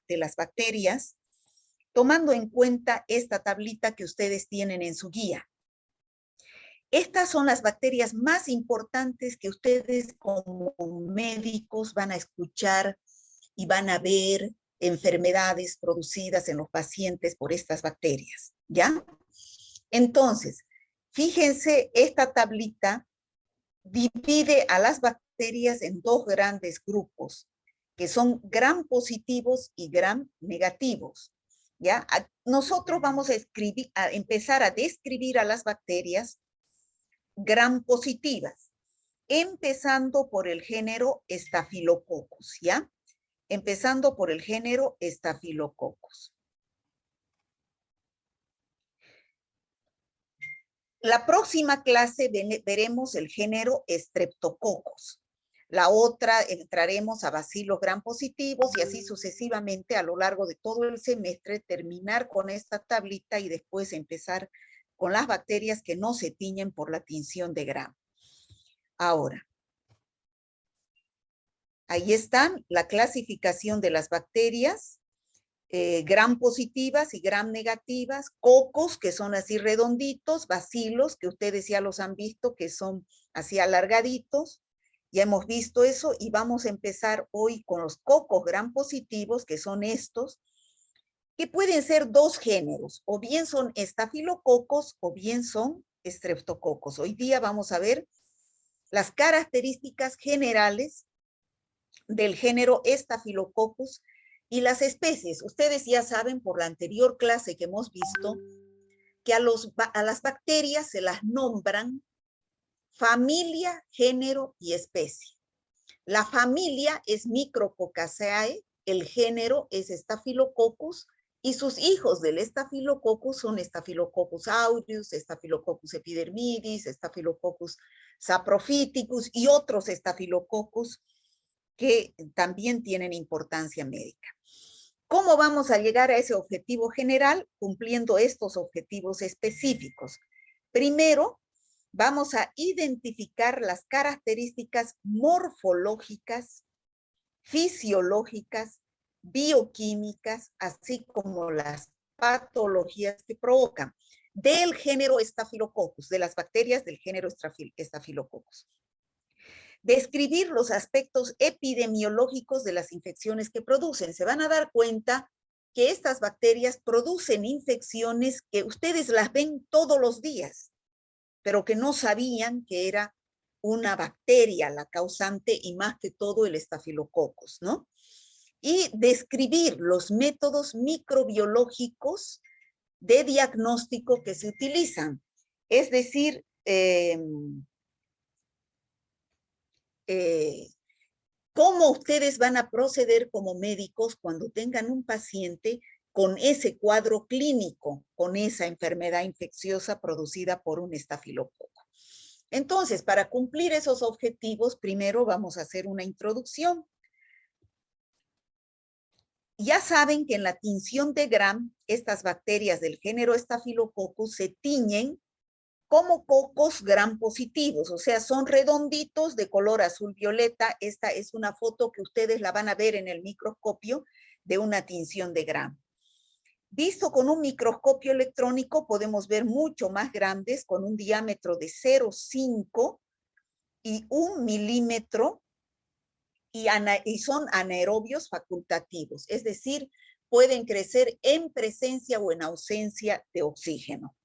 de las bacterias, tomando en cuenta esta tablita que ustedes tienen en su guía. Estas son las bacterias más importantes que ustedes como médicos van a escuchar y van a ver enfermedades producidas en los pacientes por estas bacterias, ¿ya? Entonces, fíjense, esta tablita divide a las bacterias en dos grandes grupos, que son gram positivos y gram negativos, ¿ya? Nosotros vamos a empezar a describir a las bacterias gram positivas, empezando por el género Staphylococcus, ¿ya? Empezando por el género Staphylococcus. La próxima clase veremos el género Streptococcus. La otra entraremos a bacilos gram positivos y así sucesivamente a lo largo de todo el semestre terminar con esta tablita y después empezar con las bacterias que no se tiñen por la tinción de gram. Ahora, ahí están la clasificación de las bacterias. Gram positivas y gram negativas, cocos, que son así redonditos, bacilos, que ustedes ya los han visto, que son así alargaditos, ya hemos visto eso, y vamos a empezar hoy con los cocos gram positivos, que son estos, que pueden ser dos géneros, o bien son estafilococos, o bien son estreptococos. Hoy día vamos a ver las características generales del género Staphylococcus y las especies. Ustedes ya saben por la anterior clase que hemos visto que a las bacterias se las nombran familia, género y especie. La familia es Micrococcacea, el género es Staphylococcus y sus hijos del Staphylococcus son Staphylococcus aureus, Staphylococcus epidermidis, Staphylococcus saprophyticus y otros Staphylococcus que también tienen importancia médica. ¿Cómo vamos a llegar a ese objetivo general? Cumpliendo estos objetivos específicos. Primero, vamos a identificar las características morfológicas, fisiológicas, bioquímicas, así como las patologías que provocan del género Staphylococcus, de las bacterias del género Staphylococcus. Describir los aspectos epidemiológicos de las infecciones que producen. Se van a dar cuenta que estas bacterias producen infecciones que ustedes las ven todos los días, pero que no sabían que era una bacteria la causante y más que todo el Staphylococcus, ¿no? Y describir los métodos microbiológicos de diagnóstico que se utilizan. Es decir, cómo ustedes van a proceder como médicos cuando tengan un paciente con ese cuadro clínico, con esa enfermedad infecciosa producida por un estafilococo. Entonces, para cumplir esos objetivos, primero vamos a hacer una introducción. Ya saben que en la tinción de Gram, estas bacterias del género Staphylococcus se tiñen como cocos gram positivos, o sea, son redonditos de color azul violeta. Esta es una foto que ustedes la van a ver en el microscopio de una tinción de Gram. Visto con un microscopio electrónico podemos ver mucho más grandes con un diámetro de 0,5 y 1 milímetro y son anaerobios facultativos, es decir, pueden crecer en presencia o en ausencia de oxígeno.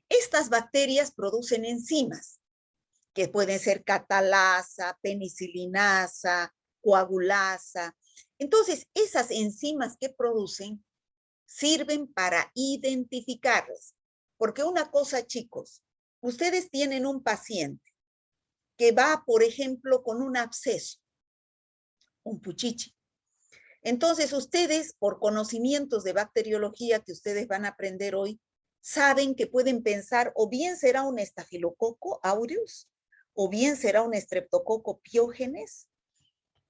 Estas bacterias producen enzimas, que pueden ser catalasa, penicilinasa, coagulasa. Entonces, esas enzimas que producen sirven para identificarlas. Porque una cosa, chicos, ustedes tienen un paciente que va, por ejemplo, con un absceso, un puchichi. Entonces, ustedes, por conocimientos de bacteriología que ustedes van a aprender hoy, saben que pueden pensar o bien será un estafilococo aureus o bien será un streptococo piógenes.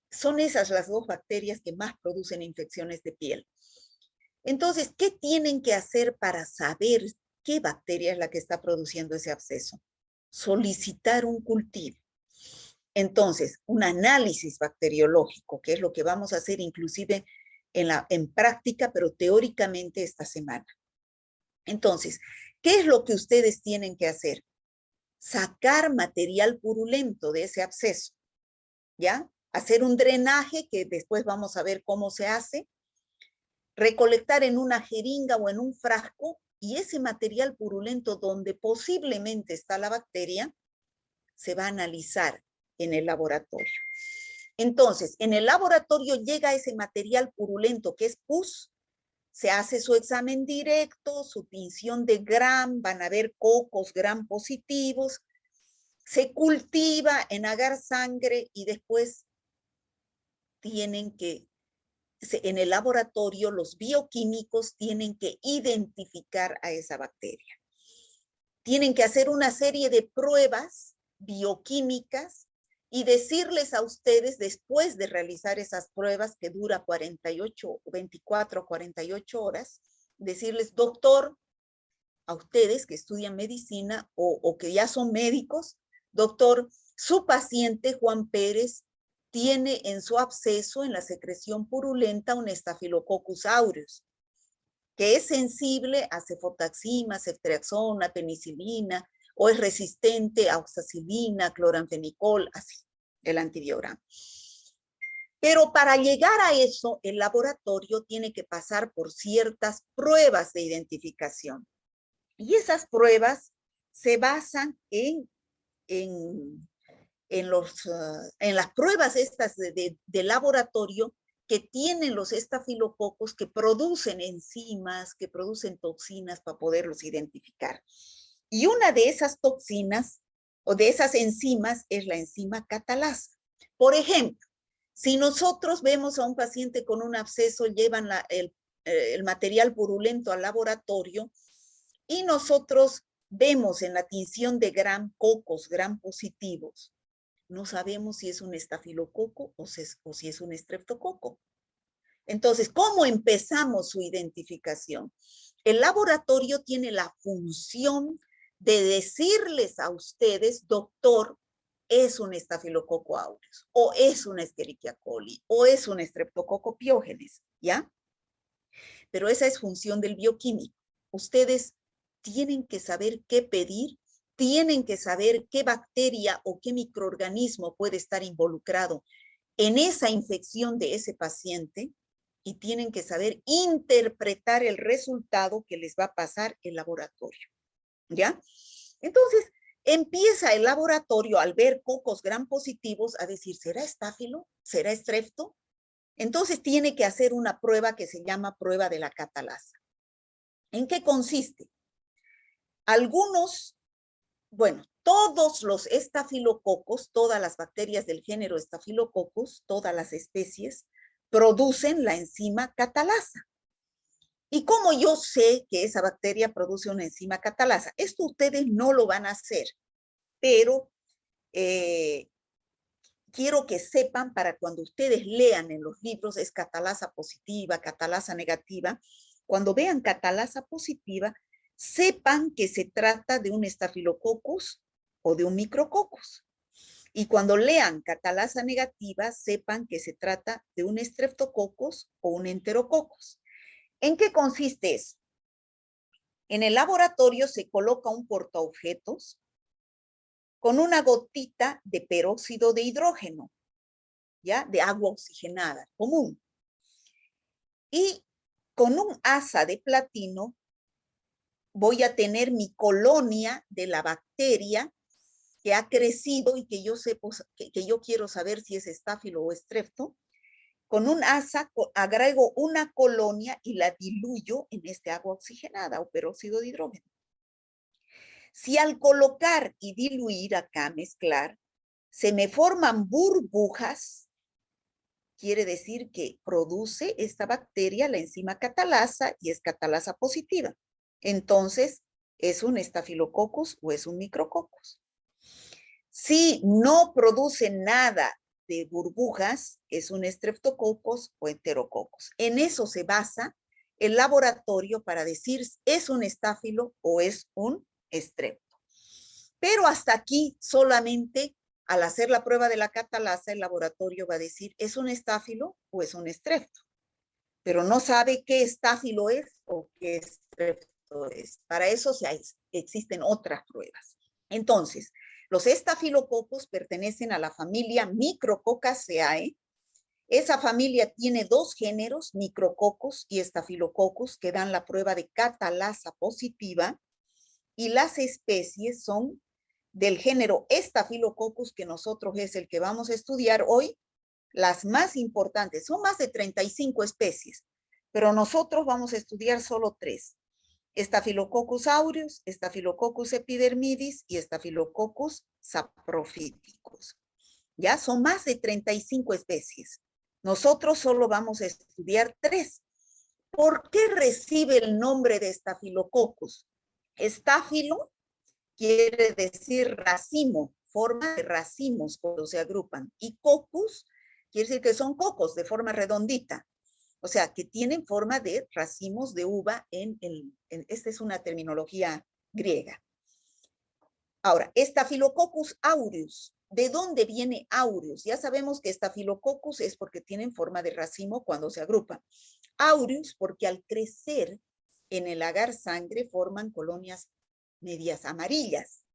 Son esas las dos bacterias que más producen infecciones de piel. Entonces, ¿qué tienen que hacer para saber qué bacteria es la que está produciendo ese absceso? Solicitar un cultivo. Entonces, un análisis bacteriológico, que es lo que vamos a hacer inclusive en práctica, pero teóricamente esta semana. Entonces, ¿qué es lo que ustedes tienen que hacer? Sacar material purulento de ese absceso, ¿ya? Hacer un drenaje, que después vamos a ver cómo se hace, recolectar en una jeringa o en un frasco, y ese material purulento donde posiblemente está la bacteria, se va a analizar en el laboratorio. Entonces, en el laboratorio llega ese material purulento que es pus, se hace su examen directo, su tinción de Gram, van a haber cocos Gram positivos, se cultiva en agar sangre y después tienen que, en el laboratorio, los bioquímicos tienen que identificar a esa bacteria. Tienen que hacer una serie de pruebas bioquímicas y decirles a ustedes, después de realizar esas pruebas, que dura 24 o 48 horas, decirles, doctor, a ustedes que estudian medicina o que ya son médicos, doctor, su paciente Juan Pérez tiene en su absceso, en la secreción purulenta, un Staphylococcus aureus, que es sensible a cefotaxima, ceftriaxona, penicilina, o es resistente a oxacilina, cloranfenicol, así, el antibiograma. Pero para llegar a eso, el laboratorio tiene que pasar por ciertas pruebas de identificación. Y esas pruebas se basan en las pruebas estas de laboratorio que tienen los estafilococos, que producen enzimas, que producen toxinas para poderlos identificar. Y una de esas toxinas o de esas enzimas es la enzima catalasa. Por ejemplo, si nosotros vemos a un paciente con un absceso, llevan el material purulento al laboratorio y nosotros vemos en la tinción de Gram cocos Gram positivos, no sabemos si es un estafilococo o si es un estreptococo. Entonces, ¿cómo empezamos su identificación? El laboratorio tiene la función de decirles a ustedes, doctor, es un estafilococo aureus, o es una Escherichia coli, o es un estreptococo piógenes, ¿ya? Pero esa es función del bioquímico. Ustedes tienen que saber qué pedir, tienen que saber qué bacteria o qué microorganismo puede estar involucrado en esa infección de ese paciente, y tienen que saber interpretar el resultado que les va a pasar el laboratorio, ¿ya? Entonces, empieza el laboratorio al ver cocos Gram positivos a decir, ¿será estáfilo? ¿Será estrepto? Entonces tiene que hacer una prueba que se llama prueba de la catalasa. ¿En qué consiste? Todos los estafilococos, todas las bacterias del género Staphylococcus, todas las especies, producen la enzima catalasa. ¿Y cómo yo sé que esa bacteria produce una enzima catalasa? Esto ustedes no lo van a hacer, pero quiero que sepan, para cuando ustedes lean en los libros, es catalasa positiva, catalasa negativa. Cuando vean catalasa positiva, sepan que se trata de un Staphylococcus o de un Micrococcus. Y cuando lean catalasa negativa, sepan que se trata de un Streptococcus o un Enterococcus. ¿En qué consiste eso? En el laboratorio se coloca un portaobjetos con una gotita de peróxido de hidrógeno, ¿ya? De agua oxigenada, común. Y con un asa de platino voy a tener mi colonia de la bacteria que ha crecido y que yo quiero saber si es estáfilo o estrepto. Con un asa agrego una colonia y la diluyo en este agua oxigenada o peróxido de hidrógeno. Si al colocar y diluir acá, mezclar, se me forman burbujas, quiere decir que produce esta bacteria la enzima catalasa y es catalasa positiva. Entonces, ¿es un Staphylococcus o es un Micrococcus? Si no produce nada de burbujas, es un Streptococcus o Enterococcus. En eso se basa el laboratorio para decir es un estáfilo o es un estrepto. Pero hasta aquí solamente al hacer la prueba de la catalasa, el laboratorio va a decir, ¿es un estáfilo o es un estrepto? Pero no sabe qué estáfilo es o qué estrepto es. Para eso existen otras pruebas. Entonces, los estafilococos pertenecen a la familia Micrococaceae. Esa familia tiene dos géneros, micrococos y estafilococos, que dan la prueba de catalasa positiva, y las especies son del género Staphylococcus, que nosotros es el que vamos a estudiar hoy, las más importantes. Son más de 35 especies, pero nosotros vamos a estudiar solo 3. Staphylococcus aureus, Staphylococcus epidermidis y Staphylococcus saprophyticus. Ya son más de 35 especies. Nosotros solo vamos a estudiar 3. ¿Por qué recibe el nombre de Staphylococcus? Estáfilo quiere decir racimo, forma de racimos cuando se agrupan. Y cocus quiere decir que son cocos de forma redondita. O sea, que tienen forma de racimos de uva esta es una terminología griega. Ahora, Staphylococcus aureus. ¿De dónde viene aureus? Ya sabemos que Staphylococcus es porque tienen forma de racimo cuando se agrupan. Aureus porque al crecer en el agar sangre forman colonias medias amarillas.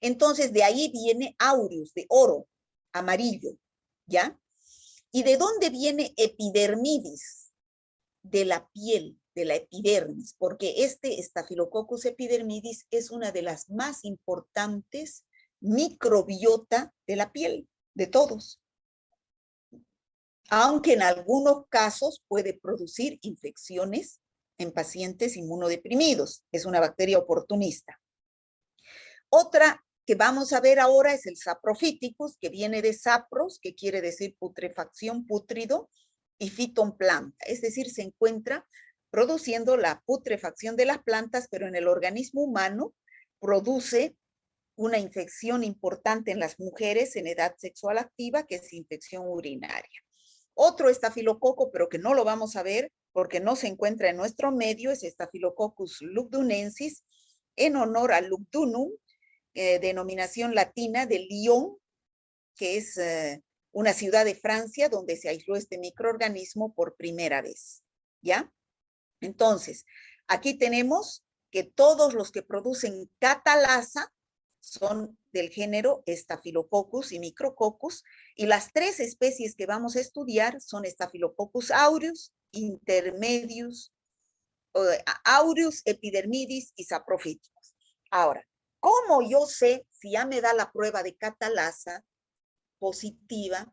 Entonces, de ahí viene aureus, de oro, amarillo, ¿ya? ¿Y de dónde viene epidermidis? De la piel, de la epidermis, porque este Staphylococcus epidermidis es una de las más importantes microbiota de la piel, de todos. Aunque en algunos casos puede producir infecciones en pacientes inmunodeprimidos. Es una bacteria oportunista. Otra que vamos a ver ahora es el Saprophyticus, que viene de sapros, que quiere decir putrefacción, pútrido, y phyton, planta. Es decir, se encuentra produciendo la putrefacción de las plantas, pero en el organismo humano produce una infección importante en las mujeres en edad sexual activa, que es infección urinaria. Otro estafilococo, pero que no lo vamos a ver porque no se encuentra en nuestro medio, es Staphylococcus lugdunensis, en honor a Lugdunum, denominación latina de Lyon, que es una ciudad de Francia donde se aisló este microorganismo por primera vez, ¿ya? Entonces, aquí tenemos que todos los que producen catalasa son del género Staphylococcus y Micrococcus, y las 3 especies que vamos a estudiar son Staphylococcus aureus, intermedius, aureus, epidermidis y saprophyticus. Ahora, ¿cómo yo sé si ya me da la prueba de catalasa positiva?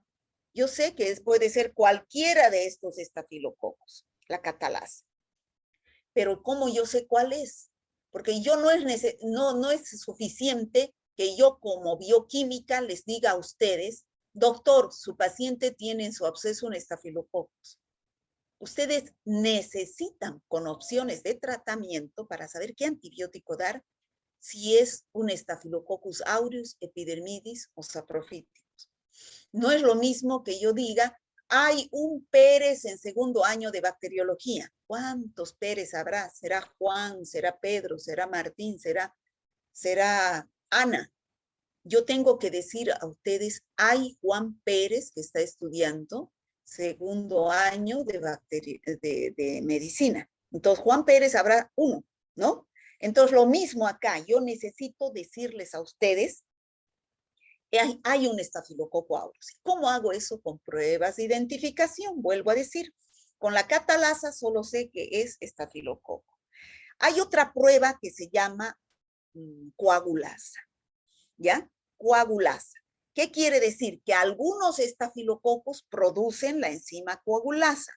Yo sé que puede ser cualquiera de estos estafilococos, la catalasa. Pero ¿cómo yo sé cuál es? Porque yo no es suficiente que yo como bioquímica les diga a ustedes, doctor, su paciente tiene en su absceso un estafilococos. Ustedes necesitan con opciones de tratamiento para saber qué antibiótico dar, si es un Staphylococcus aureus, epidermidis o saprophyticus. No es lo mismo que yo diga, hay un Pérez en segundo año de bacteriología. ¿Cuántos Pérez habrá? ¿Será Juan? ¿Será Pedro? ¿Será Martín? ¿Será Ana? Yo tengo que decir a ustedes, hay Juan Pérez que está estudiando segundo año de medicina. Entonces, Juan Pérez habrá uno, ¿no? Entonces, lo mismo acá, yo necesito decirles a ustedes, hay un estafilococo aureus. ¿Cómo hago eso? Con pruebas de identificación, vuelvo a decir. Con la catalasa solo sé que es estafilococo. Hay otra prueba que se llama coagulasa, ¿ya? Coagulasa. ¿Qué quiere decir? Que algunos estafilococos producen la enzima coagulasa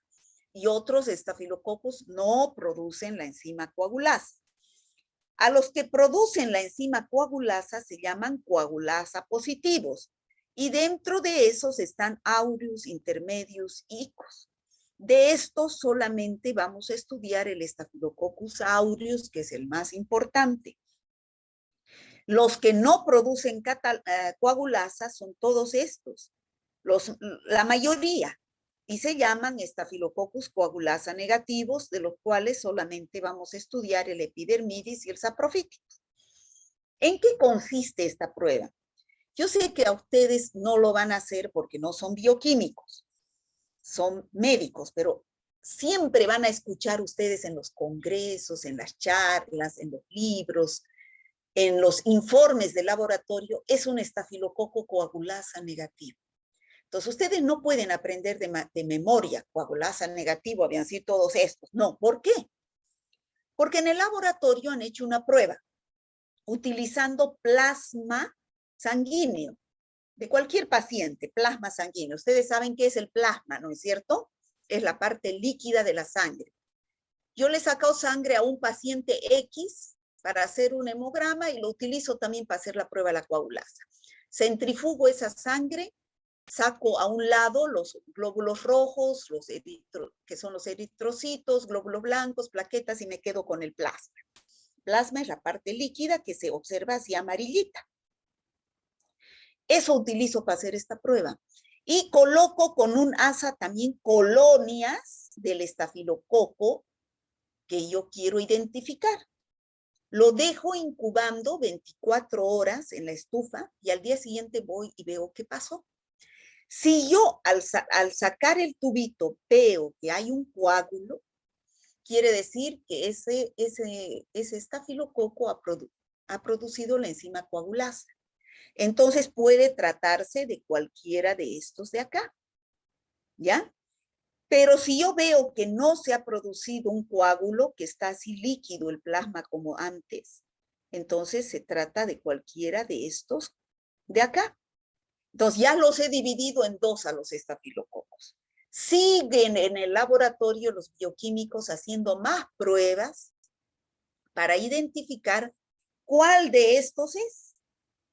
y otros estafilococos no producen la enzima coagulasa. A los que producen la enzima coagulasa se llaman coagulasa positivos y dentro de esos están aureus, intermedios, icos. De estos solamente vamos a estudiar el Staphylococcus aureus, que es el más importante. Los que no producen coagulasa son todos estos, la mayoría, y se llaman Staphylococcus coagulasa negativos, de los cuales solamente vamos a estudiar el epidermidis y el saprophyticus. ¿En qué consiste esta prueba? Yo sé que a ustedes no lo van a hacer porque no son bioquímicos, son médicos, pero siempre van a escuchar ustedes en los congresos, en las charlas, en los libros, en los informes de laboratorio, es un estafilococo coagulasa negativo. Entonces, ustedes no pueden aprender de memoria coagulasa negativo, habían sido todos estos. No, ¿por qué? Porque en el laboratorio han hecho una prueba utilizando plasma sanguíneo de cualquier paciente, plasma sanguíneo. Ustedes saben qué es el plasma, ¿no es cierto? Es la parte líquida de la sangre. Yo le saco sangre a un paciente X para hacer un hemograma y lo utilizo también para hacer la prueba de la coagulasa. Centrifugo esa sangre, saco a un lado los glóbulos rojos, que son los eritrocitos, glóbulos blancos, plaquetas, y me quedo con el plasma. Plasma es la parte líquida que se observa así amarillita. Eso utilizo para hacer esta prueba. Y coloco con un asa también colonias del estafilococo que yo quiero identificar. Lo dejo incubando 24 horas en la estufa y al día siguiente voy y veo qué pasó. Si yo al sacar el tubito veo que hay un coágulo, quiere decir que ese estafilococo ha producido la enzima coagulasa. Entonces puede tratarse de cualquiera de estos de acá, ¿ya? Pero si yo veo que no se ha producido un coágulo, que está así líquido el plasma como antes, entonces se trata de cualquiera de estos de acá. Entonces ya los he dividido en dos a los estafilococos. Siguen en el laboratorio los bioquímicos haciendo más pruebas para identificar cuál de estos es.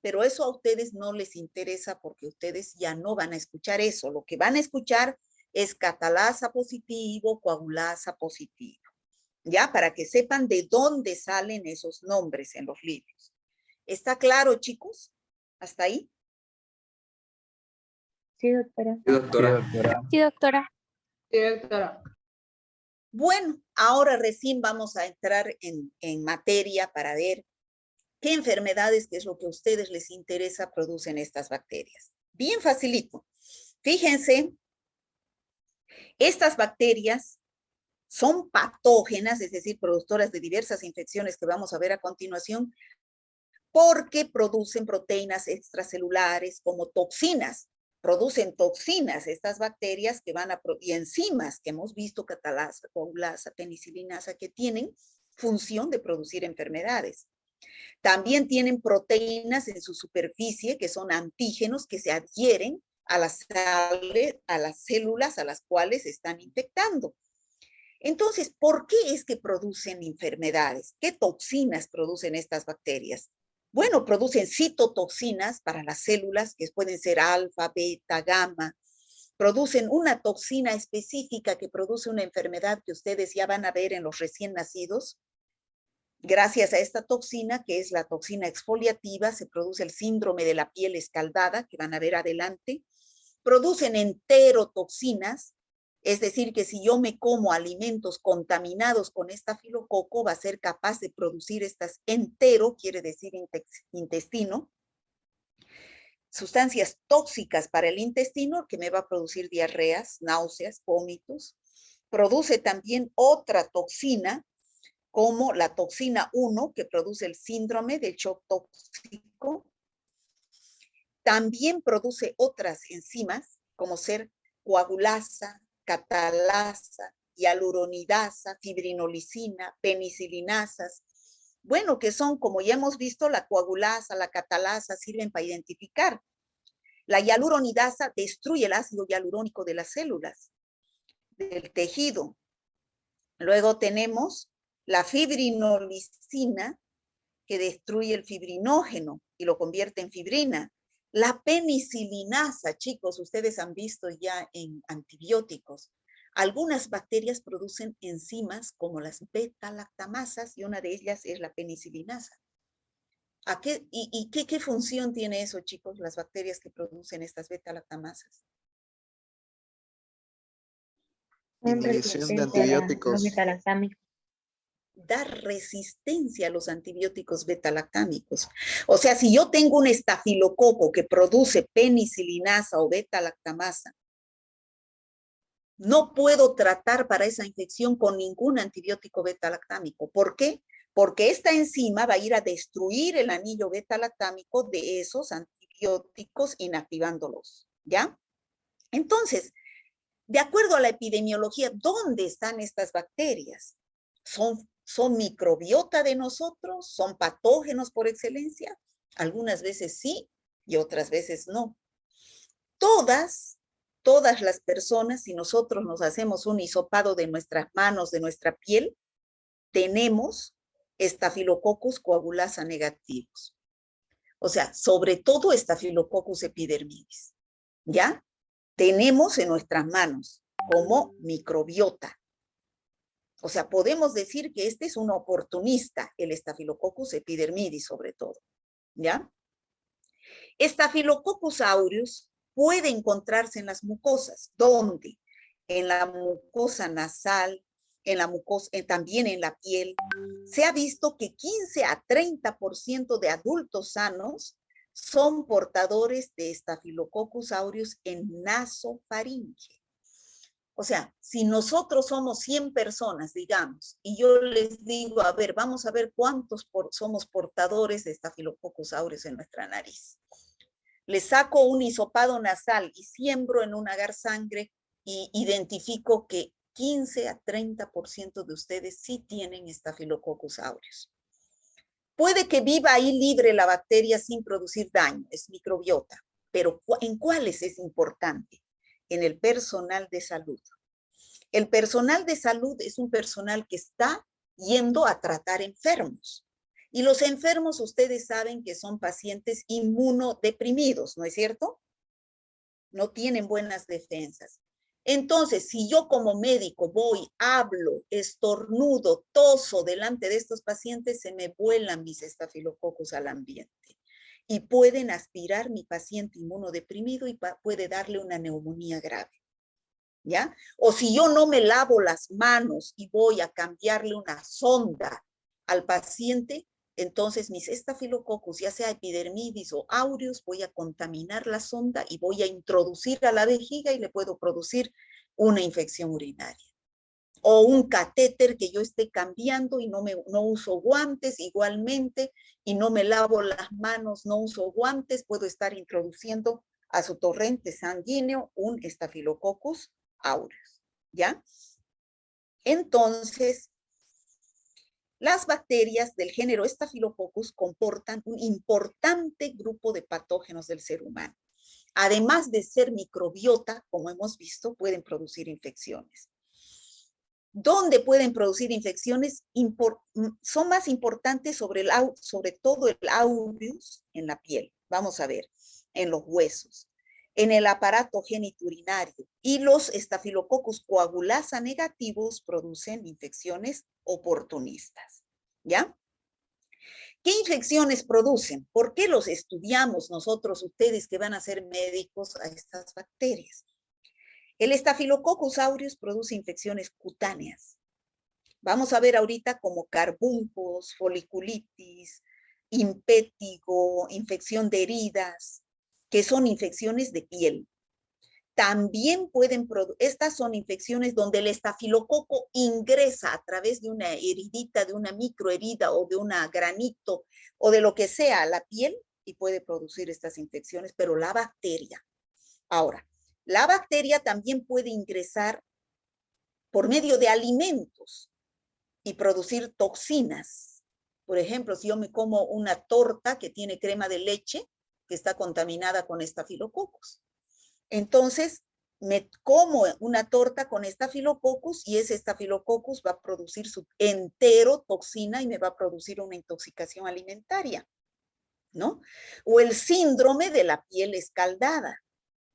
Pero eso a ustedes no les interesa porque ustedes ya no van a escuchar eso. Lo que van a escuchar es catalasa positivo, coagulasa positivo. ¿Ya? Para que sepan de dónde salen esos nombres en los libros. ¿Está claro, chicos? ¿Hasta ahí? Sí, doctora. Sí, doctora. Sí, doctora. Sí, doctora. Bueno, ahora recién vamos a entrar en materia para ver qué enfermedades, que es lo que a ustedes les interesa, producen estas bacterias. Bien facilito. Fíjense, estas bacterias son patógenas, es decir, productoras de diversas infecciones que vamos a ver a continuación, porque producen proteínas extracelulares como toxinas. Producen toxinas estas bacterias que van y enzimas que hemos visto, catalasa, coagulasa, penicilinasa, que tienen función de producir enfermedades. También tienen proteínas en su superficie que son antígenos que se adhieren a las células a las cuales están infectando. Entonces, ¿por qué es que producen enfermedades? ¿Qué toxinas producen estas bacterias? Bueno, producen citotoxinas para las células, que pueden ser alfa, beta, gamma. Producen una toxina específica que produce una enfermedad que ustedes ya van a ver en los recién nacidos. Gracias a esta toxina, que es la toxina exfoliativa, se produce el síndrome de la piel escaldada, que van a ver adelante. Producen enterotoxinas, es decir, que si yo me como alimentos contaminados con estafilococo, va a ser capaz de producir estas entero, quiere decir intestino, sustancias tóxicas para el intestino, que me va a producir diarreas, náuseas, vómitos. Produce también otra toxina, como la toxina 1, que produce el síndrome del shock tóxico. También produce otras enzimas, como ser coagulasa, catalasa, hialuronidasa, fibrinolicina, penicilinasas. Bueno, que son, como ya hemos visto, la coagulasa, la catalasa, sirven para identificar. La hialuronidasa destruye el ácido hialurónico de las células, del tejido. Luego tenemos la fibrinolicina, que destruye el fibrinógeno y lo convierte en fibrina. La penicilinasa, chicos, ustedes han visto ya en antibióticos. Algunas bacterias producen enzimas como las beta-lactamasas y una de ellas es la penicilinasa. ¿Qué función tiene eso, chicos, las bacterias que producen estas beta-lactamasas? En Inhibición de resistencia a los antibióticos. metalactámicos. da resistencia a los antibióticos beta-lactámicos. O sea, si yo tengo un estafilococo que produce penicilinasa o beta-lactamasa, no puedo tratar para esa infección con ningún antibiótico beta-lactámico. ¿Por qué? Porque esta enzima va a ir a destruir el anillo beta-lactámico de esos antibióticos inactivándolos, ¿ya? Entonces, de acuerdo a la epidemiología, ¿dónde están estas bacterias? ¿Son microbiota de nosotros? ¿Son patógenos por excelencia? Algunas veces sí y otras veces no. Todas las personas, si nosotros nos hacemos un hisopado de nuestras manos, de nuestra piel, tenemos Staphylococcus coagulasa negativos. O sea, sobre todo Staphylococcus epidermidis, ¿ya? Tenemos en nuestras manos como microbiota. O sea, podemos decir que este es un oportunista, el Staphylococcus epidermidis sobre todo, ¿ya? Staphylococcus aureus puede encontrarse en las mucosas. ¿Dónde? En la mucosa nasal, en la mucosa, también en la piel. Se ha visto que 15 a 30% de adultos sanos son portadores de Staphylococcus aureus en nasofaringe. O sea, si nosotros somos 100 personas, digamos, y yo les digo, a ver, vamos a ver cuántos somos portadores de Staphylococcus aureus en nuestra nariz. Le saco un hisopado nasal y siembro en un agar sangre y identifico que 15 a 30% de ustedes sí tienen Staphylococcus aureus. Puede que viva ahí libre la bacteria sin producir daño, es microbiota, pero ¿en cuáles es importante? En el personal de salud. El personal de salud es un personal que está yendo a tratar enfermos. Y los enfermos, ustedes saben que son pacientes inmunodeprimidos, ¿no es cierto? No tienen buenas defensas. Entonces, si yo como médico voy, hablo, estornudo, toso delante de estos pacientes, se me vuelan mis estafilococos al ambiente. Y pueden aspirar mi paciente inmunodeprimido y puede darle una neumonía grave. ¿Ya? O si yo no me lavo las manos y voy a cambiarle una sonda al paciente, entonces mis estafilococos, ya sea epidermidis o aureus, voy a contaminar la sonda y voy a introducir a la vejiga y le puedo producir una infección urinaria. O un catéter que yo esté cambiando y no uso guantes igualmente y no me lavo las manos, no uso guantes, puedo estar introduciendo a su torrente sanguíneo un Staphylococcus aureus, ¿ya? Entonces, las bacterias del género Staphylococcus comportan un importante grupo de patógenos del ser humano. Además de ser microbiota, como hemos visto, pueden producir infecciones. ¿Dónde pueden producir infecciones? Son más importantes sobre todo el aureus en la piel. Vamos a ver, en los huesos, en el aparato genitourinario, y los Staphylococcus coagulasa negativos producen infecciones oportunistas, ¿ya? ¿Qué infecciones producen? ¿Por qué los estudiamos nosotros, ustedes que van a ser médicos, a estas bacterias? El Staphylococcus aureus produce infecciones cutáneas. Vamos a ver ahorita como carbuncos, foliculitis, impétigo, infección de heridas, que son infecciones de piel. También estas son infecciones donde el estafilococo ingresa a través de una heridita, de una microherida o de un granito o de lo que sea a la piel y puede producir estas infecciones, pero la bacteria. Ahora, la bacteria también puede ingresar por medio de alimentos y producir toxinas. Por ejemplo, si yo me como una torta que tiene crema de leche, que está contaminada con estafilococos. Entonces, me como una torta con estafilococos y ese estafilococos va a producir su entero toxina y me va a producir una intoxicación alimentaria, ¿no? O el síndrome de la piel escaldada,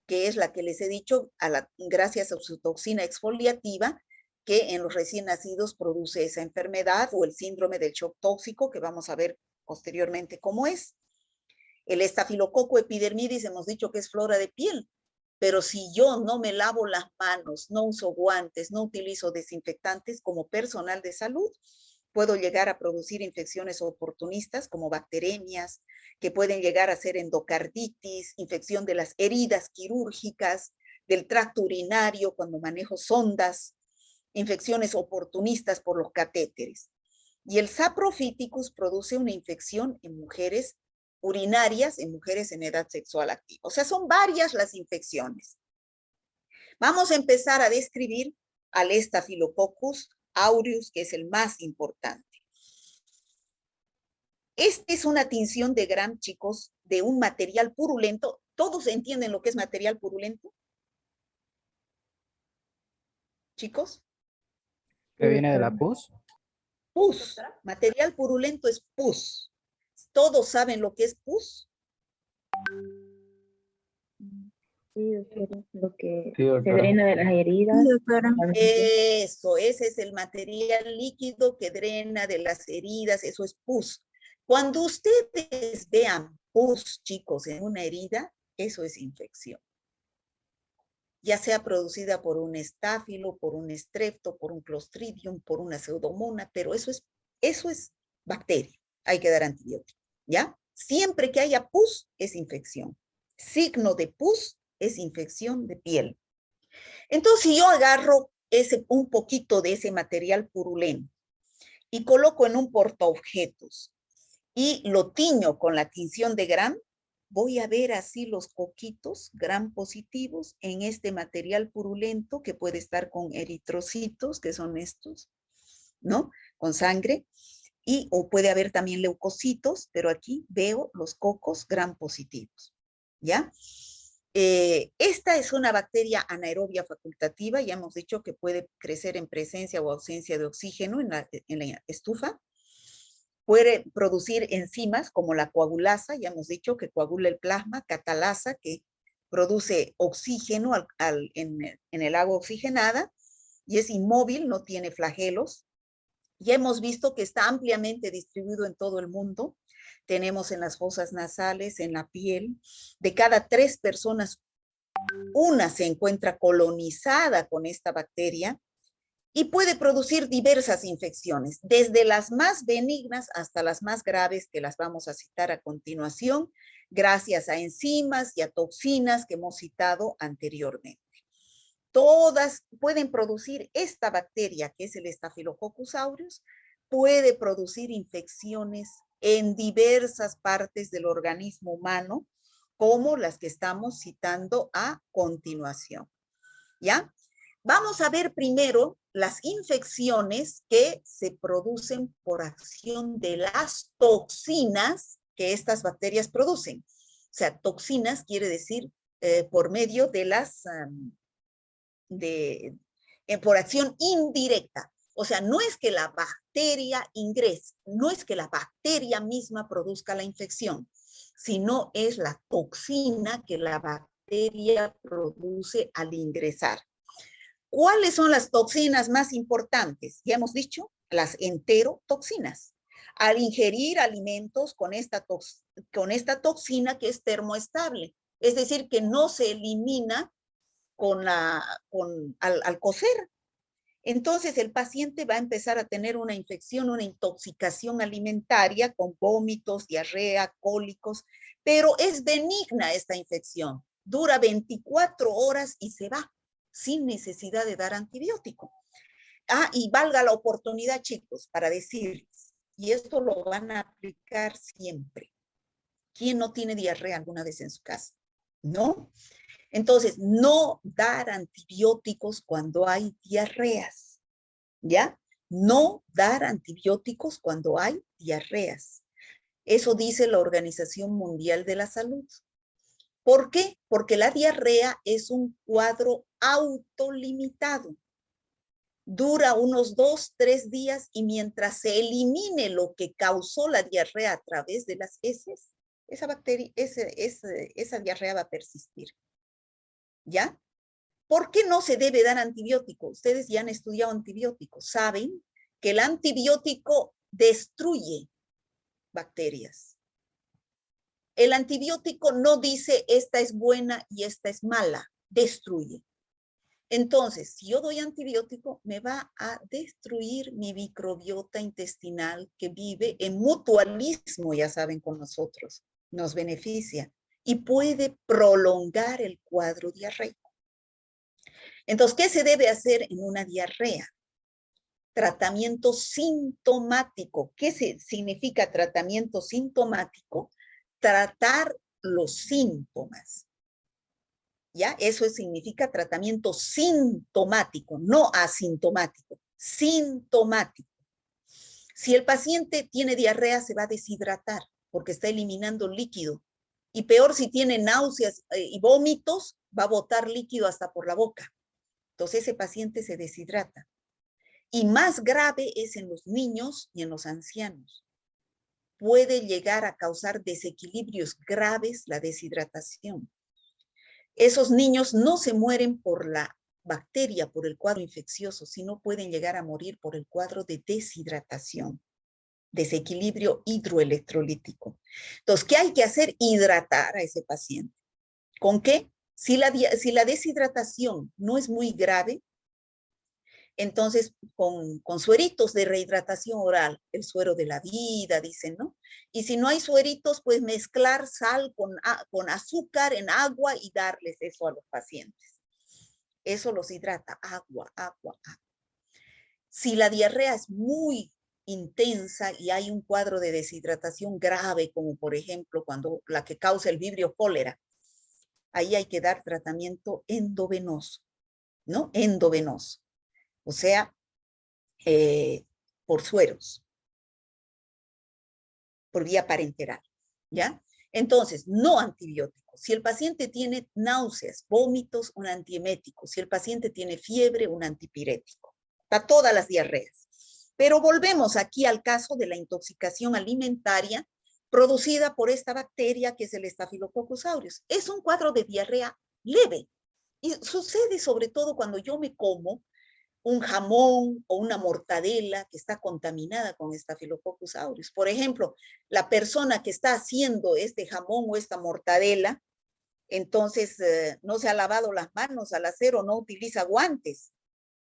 que es la que les he dicho, gracias a su toxina exfoliativa, que en los recién nacidos produce esa enfermedad, o el síndrome del shock tóxico, que vamos a ver posteriormente cómo es. El estafilococo epidermidis hemos dicho que es flora de piel, pero si yo no me lavo las manos, no uso guantes, no utilizo desinfectantes como personal de salud, Puedo llegar a producir infecciones oportunistas como bacteremias, que pueden llegar a ser endocarditis, infección de las heridas quirúrgicas, del tracto urinario cuando manejo sondas, infecciones oportunistas por los catéteres. Y el Saprophyticus produce una infección en mujeres urinarias, en mujeres en edad sexual activa. O sea, son varias las infecciones. Vamos a empezar a describir al Staphylococcus aureus, que es el más importante. Esta es una tinción de Gram, chicos, de un material purulento. ¿Todos entienden lo que es material purulento? ¿Chicos? ¿Que viene de la pus? Pus. Material purulento es pus. ¿Todos saben lo que es pus? Sí, doctora, lo que Sí, se doctora. drena de las heridas. Sí, doctora. Eso, ese es el material líquido que drena de las heridas, eso es pus. Cuando ustedes vean pus, chicos, en una herida, eso es infección. Ya sea producida por un estáfilo, por un estrepto, por un clostridium, por una pseudomonas, pero eso es bacteria. Hay que dar antibiótico, ¿ya? Siempre que haya pus, es infección. Signo de pus es infección de piel. Entonces, si yo agarro un poquito de ese material purulento y coloco en un portaobjetos y lo tiño con la tinción de Gram, voy a ver así los coquitos Gram positivos en este material purulento que puede estar con eritrocitos, que son estos, ¿no? Con sangre, o puede haber también leucocitos, pero aquí veo los cocos Gram positivos, ¿ya? Esta es una bacteria anaerobia facultativa, ya hemos dicho que puede crecer en presencia o ausencia de oxígeno en la estufa. Puede producir enzimas como la coagulasa, ya hemos dicho que coagula el plasma, catalasa, que produce oxígeno en el agua oxigenada, y es inmóvil, no tiene flagelos. Ya hemos visto que está ampliamente distribuido en todo el mundo. Tenemos en las fosas nasales, en la piel. De cada 3 personas, una se encuentra colonizada con esta bacteria y puede producir diversas infecciones, desde las más benignas hasta las más graves, que las vamos a citar a continuación, gracias a enzimas y a toxinas que hemos citado anteriormente. Todas pueden producir esta bacteria, que es el Staphylococcus aureus, puede producir infecciones en diversas partes del organismo humano, como las que estamos citando a continuación. ¿Ya? Vamos a ver primero las infecciones que se producen por acción de las toxinas que estas bacterias producen. O sea, toxinas quiere decir por medio de las, por acción indirecta. O sea, no es que la bacteria ingrese, no es que la bacteria misma produzca la infección, sino es la toxina que la bacteria produce al ingresar. ¿Cuáles son las toxinas más importantes? Ya hemos dicho, las enterotoxinas. Al ingerir alimentos con esta toxina que es termoestable, es decir, que no se elimina al cocer. Entonces el paciente va a empezar a tener una infección, una intoxicación alimentaria con vómitos, diarrea, cólicos, pero es benigna esta infección. Dura 24 horas y se va sin necesidad de dar antibiótico. Y valga la oportunidad, chicos, para decirles, y esto lo van a aplicar siempre. ¿Quién no tiene diarrea alguna vez en su casa? ¿No? Entonces, no dar antibióticos cuando hay diarreas, ¿ya? No dar antibióticos cuando hay diarreas. Eso dice la Organización Mundial de la Salud. ¿Por qué? Porque la diarrea es un cuadro autolimitado. Dura unos 2, 3 días y mientras se elimine lo que causó la diarrea a través de las heces, esa bacteria, esa diarrea va a persistir. ¿Ya? ¿Por qué no se debe dar antibiótico? Ustedes ya han estudiado antibióticos, saben que el antibiótico destruye bacterias. El antibiótico no dice esta es buena y esta es mala, destruye. Entonces, si yo doy antibiótico, me va a destruir mi microbiota intestinal que vive en mutualismo, ya saben, con nosotros. Nos beneficia y puede prolongar el cuadro diarreico. Entonces, ¿qué se debe hacer en una diarrea? Tratamiento sintomático. ¿Qué significa tratamiento sintomático? Tratar los síntomas. ¿Ya? Eso significa tratamiento sintomático, no asintomático, sintomático. Si el paciente tiene diarrea, se va a deshidratar porque está eliminando líquido. Y peor si tiene náuseas y vómitos, va a botar líquido hasta por la boca. Entonces ese paciente se deshidrata. Y más grave es en los niños y en los ancianos. Puede llegar a causar desequilibrios graves la deshidratación. Esos niños no se mueren por la bacteria, por el cuadro infeccioso, sino pueden llegar a morir por el cuadro de deshidratación, desequilibrio hidroelectrolítico. Entonces, ¿qué hay que hacer? Hidratar a ese paciente. ¿Con qué? Si la deshidratación no es muy grave, entonces con sueritos de rehidratación oral, el suero de la vida, dicen, ¿no? Y si no hay sueritos, pues mezclar sal con azúcar en agua y darles eso a los pacientes. Eso los hidrata, agua, agua, agua. Si la diarrea es muy intensa y hay un cuadro de deshidratación grave, como por ejemplo cuando la que causa el vibrio cólera, ahí hay que dar tratamiento endovenoso, ¿no? Endovenoso. O sea, por sueros, por vía parenteral, ¿ya? Entonces, no antibióticos. Si el paciente tiene náuseas, vómitos, un antiemético. Si el paciente tiene fiebre, un antipirético. Para todas las diarreas. Pero volvemos aquí al caso de la intoxicación alimentaria producida por esta bacteria que es el Staphylococcus aureus. Es un cuadro de diarrea leve y sucede sobre todo cuando yo me como un jamón o una mortadela que está contaminada con Staphylococcus aureus. Por ejemplo, la persona que está haciendo este jamón o esta mortadela, entonces no se ha lavado las manos al hacer o no utiliza guantes,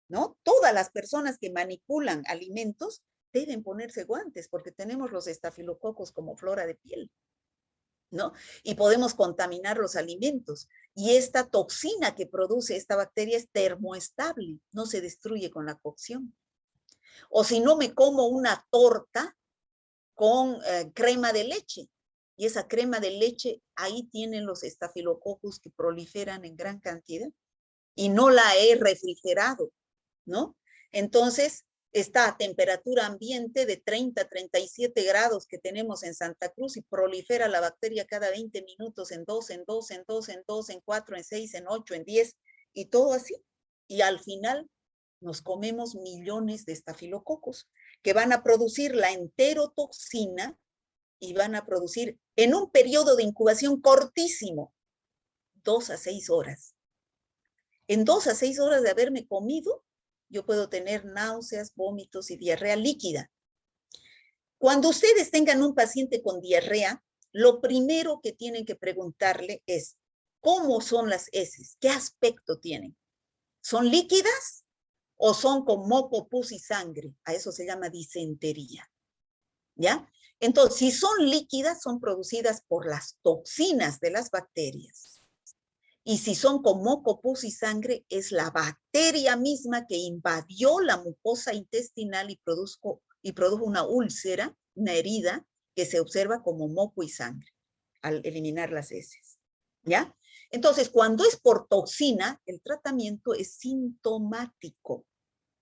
¿no? Todas las personas que manipulan alimentos deben ponerse guantes porque tenemos los estafilococos como flora de piel, ¿no? Y podemos contaminar los alimentos. Y esta toxina que produce esta bacteria es termoestable, no se destruye con la cocción. O si no, me como una torta con crema de leche. Y esa crema de leche, ahí tienen los estafilococos que proliferan en gran cantidad. Y no la he refrigerado, ¿no? Entonces, está a temperatura ambiente de 30 a 37 grados que tenemos en Santa Cruz y prolifera la bacteria cada 20 minutos en 2, en 2, en 2, en 2, en 4, en 6, en 8, en 10 y todo así. Y al final nos comemos millones de estafilococos que van a producir la enterotoxina y van a producir en un periodo de incubación cortísimo, 2 a 6 horas. En 2 a 6 horas de haberme comido, yo puedo tener náuseas, vómitos y diarrea líquida. Cuando ustedes tengan un paciente con diarrea, lo primero que tienen que preguntarle es, ¿cómo son las heces? ¿Qué aspecto tienen? ¿Son líquidas o son con moco, pus y sangre? A eso se llama disentería, ¿ya? Entonces, si son líquidas, son producidas por las toxinas de las bacterias. Y si son con moco, pus y sangre, es la bacteria misma que invadió la mucosa intestinal y produjo una úlcera, una herida, que se observa como moco y sangre al eliminar las heces, ¿ya? Entonces, cuando es por toxina, el tratamiento es sintomático,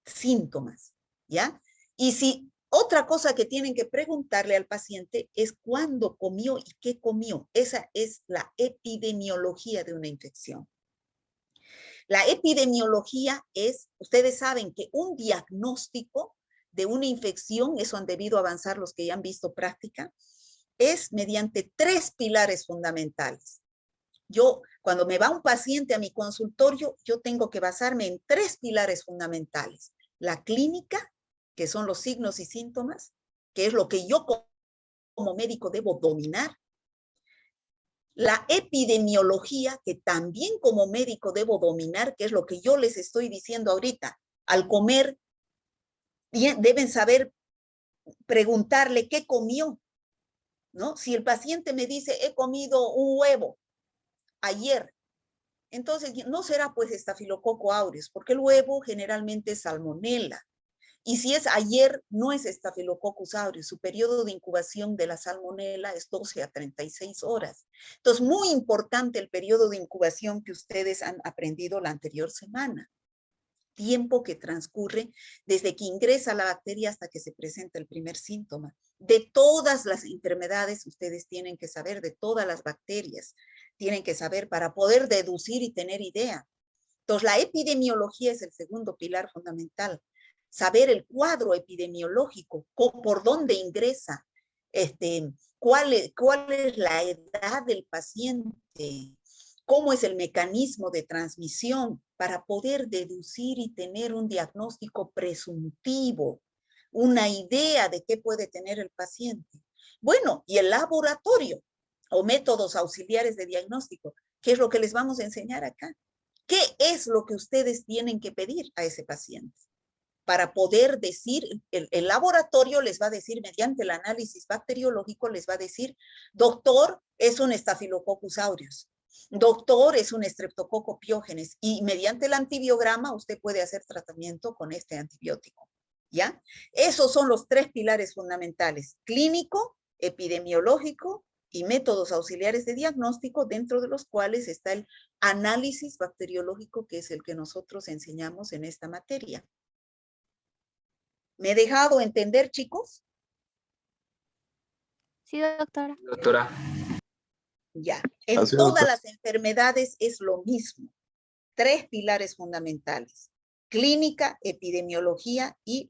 síntomas, ¿ya? Y si otra cosa que tienen que preguntarle al paciente es cuándo comió y qué comió. Esa es la epidemiología de una infección. La epidemiología es, ustedes saben que un diagnóstico de una infección, eso han debido avanzar los que ya han visto práctica, es mediante 3 pilares fundamentales. Yo, cuando me va un paciente a mi consultorio, yo tengo que basarme en 3 pilares fundamentales. La clínica, que son los signos y síntomas, que es lo que yo como médico debo dominar. La epidemiología, que también como médico debo dominar, que es lo que yo les estoy diciendo ahorita. Al comer, deben saber preguntarle qué comió, ¿no? Si el paciente me dice, he comido un huevo ayer, entonces no será pues Staphylococcus aureus, porque el huevo generalmente es salmonela. Y si es ayer, no es Staphylococcus aureus. Su periodo de incubación de la salmonela es 12 a 36 horas. Entonces, muy importante el periodo de incubación que ustedes han aprendido la anterior semana. Tiempo que transcurre desde que ingresa la bacteria hasta que se presenta el primer síntoma. De todas las enfermedades, ustedes tienen que saber, de todas las bacterias, tienen que saber para poder deducir y tener idea. Entonces, la epidemiología es el segundo pilar fundamental. Saber el cuadro epidemiológico, por dónde ingresa, cuál es la edad del paciente, cómo es el mecanismo de transmisión para poder deducir y tener un diagnóstico presuntivo, una idea de qué puede tener el paciente. Bueno, y el laboratorio o métodos auxiliares de diagnóstico, ¿qué es lo que les vamos a enseñar acá? ¿Qué es lo que ustedes tienen que pedir a ese paciente? Para poder decir, el laboratorio les va a decir, mediante el análisis bacteriológico, les va a decir, doctor, es un Staphylococcus aureus. Doctor, es un Streptococcus pyogenes. Y mediante el antibiograma, usted puede hacer tratamiento con este antibiótico. ¿Ya? Esos son los tres pilares fundamentales: clínico, epidemiológico y métodos auxiliares de diagnóstico, dentro de los cuales está el análisis bacteriológico, que es el que nosotros enseñamos en esta materia. ¿Me he dejado entender, chicos? Sí, doctora. Doctora. Ya. En Así es, todas doctora. las enfermedades es lo mismo. Tres pilares fundamentales: clínica, epidemiología y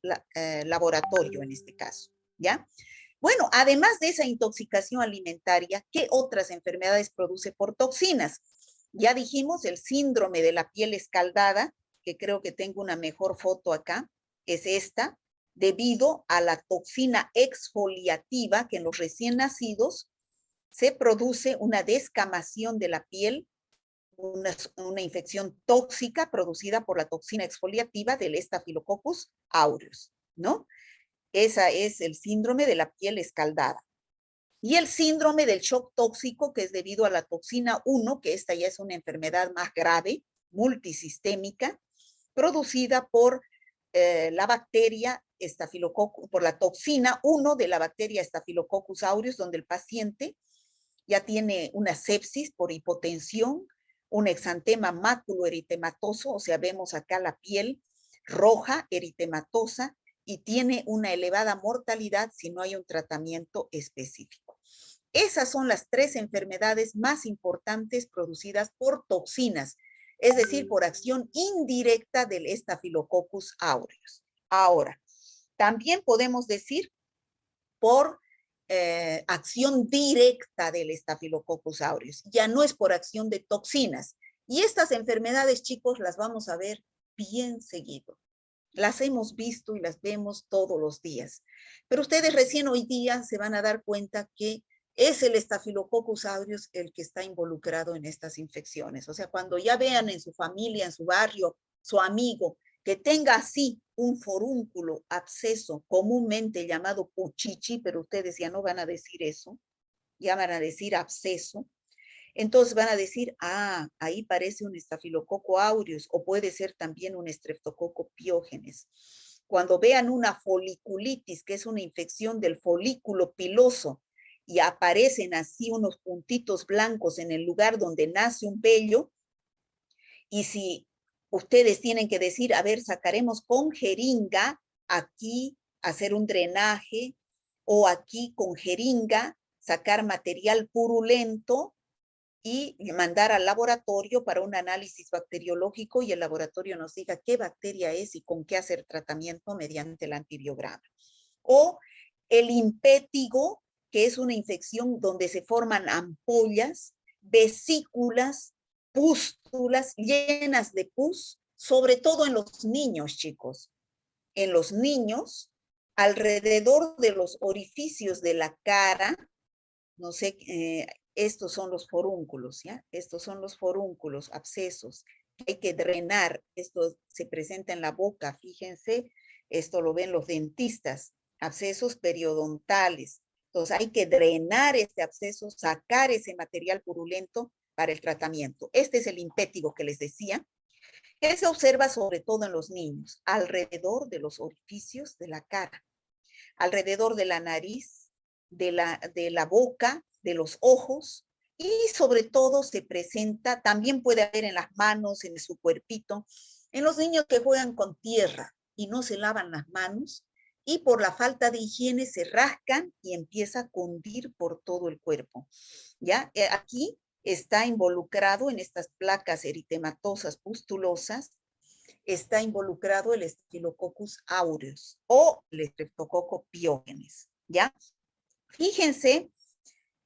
laboratorio en este caso. ¿Ya? Bueno, además de esa intoxicación alimentaria, ¿qué otras enfermedades produce por toxinas? Ya dijimos el síndrome de la piel escaldada, que creo que tengo una mejor foto acá, es esta, debido a la toxina exfoliativa que en los recién nacidos se produce una descamación de la piel, una infección tóxica producida por la toxina exfoliativa del Staphylococcus aureus, ¿no? Esa es el síndrome de la piel escaldada. Y el síndrome del shock tóxico, que es debido a la toxina 1, que esta ya es una enfermedad más grave, multisistémica, producida por la bacteria Staphylococcus, por la toxina 1 de la bacteria Staphylococcus aureus, donde el paciente ya tiene una sepsis por hipotensión, un exantema maculoeritematoso, o sea, vemos acá la piel roja, eritematosa, y tiene una elevada mortalidad si no hay un tratamiento específico. Esas son las tres enfermedades más importantes producidas por toxinas, es decir, por acción indirecta del Staphylococcus aureus. Ahora, también podemos decir por acción directa del Staphylococcus aureus, ya no es por acción de toxinas. Y estas enfermedades, chicos, las vamos a ver bien seguido. Las hemos visto y las vemos todos los días. Pero ustedes recién hoy día se van a dar cuenta que es el Staphylococcus aureus el que está involucrado en estas infecciones. O sea, cuando ya vean en su familia, en su barrio, su amigo, que tenga así un forúnculo, absceso, comúnmente llamado puchichi, pero ustedes ya no van a decir eso, ya van a decir absceso. Entonces van a decir, ah, ahí parece un Staphylococcus aureus, o puede ser también un Streptococcus pyogenes. Cuando vean una foliculitis, que es una infección del folículo piloso, y aparecen así unos puntitos blancos en el lugar donde nace un vello, y si ustedes tienen que decir, a ver, sacaremos con jeringa aquí, hacer un drenaje, o aquí con jeringa, sacar material purulento, y mandar al laboratorio para un análisis bacteriológico, y el laboratorio nos diga qué bacteria es y con qué hacer tratamiento mediante el antibiograma. O el impétigo, que es una infección donde se forman ampollas, vesículas, pústulas llenas de pus, sobre todo en los niños, chicos. En los niños, alrededor de los orificios de la cara, no sé, estos son los forúnculos, ¿ya? Estos son los forúnculos, abscesos. Hay que drenar, esto se presenta en la boca, fíjense, esto lo ven los dentistas, abscesos periodontales. Entonces hay que drenar este absceso, sacar ese material purulento para el tratamiento. Este es el impétigo que les decía, que se observa sobre todo en los niños, alrededor de los orificios de la cara, alrededor de la nariz, de la boca, de los ojos, y sobre todo se presenta, también puede haber en las manos, en su cuerpito, en los niños que juegan con tierra y no se lavan las manos, y por la falta de higiene se rascan y empieza a cundir por todo el cuerpo. ¿Ya? Aquí está involucrado en estas placas eritematosas pustulosas, está involucrado el Staphylococcus aureus o el Streptococcus pyogenes, ¿ya? Fíjense,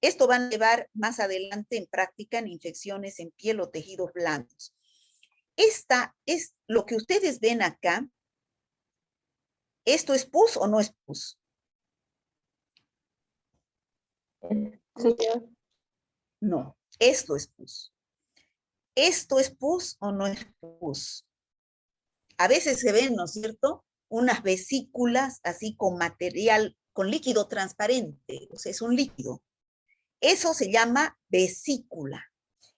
esto van a llevar más adelante en práctica en infecciones en piel o tejidos blandos. Esta es lo que ustedes ven acá. ¿Esto es pus o no es pus? Sí. No, esto es pus. ¿Esto es pus o no es pus? A veces se ven, ¿no es cierto?, unas vesículas así con material, con líquido transparente, o sea, es un líquido. Eso se llama vesícula.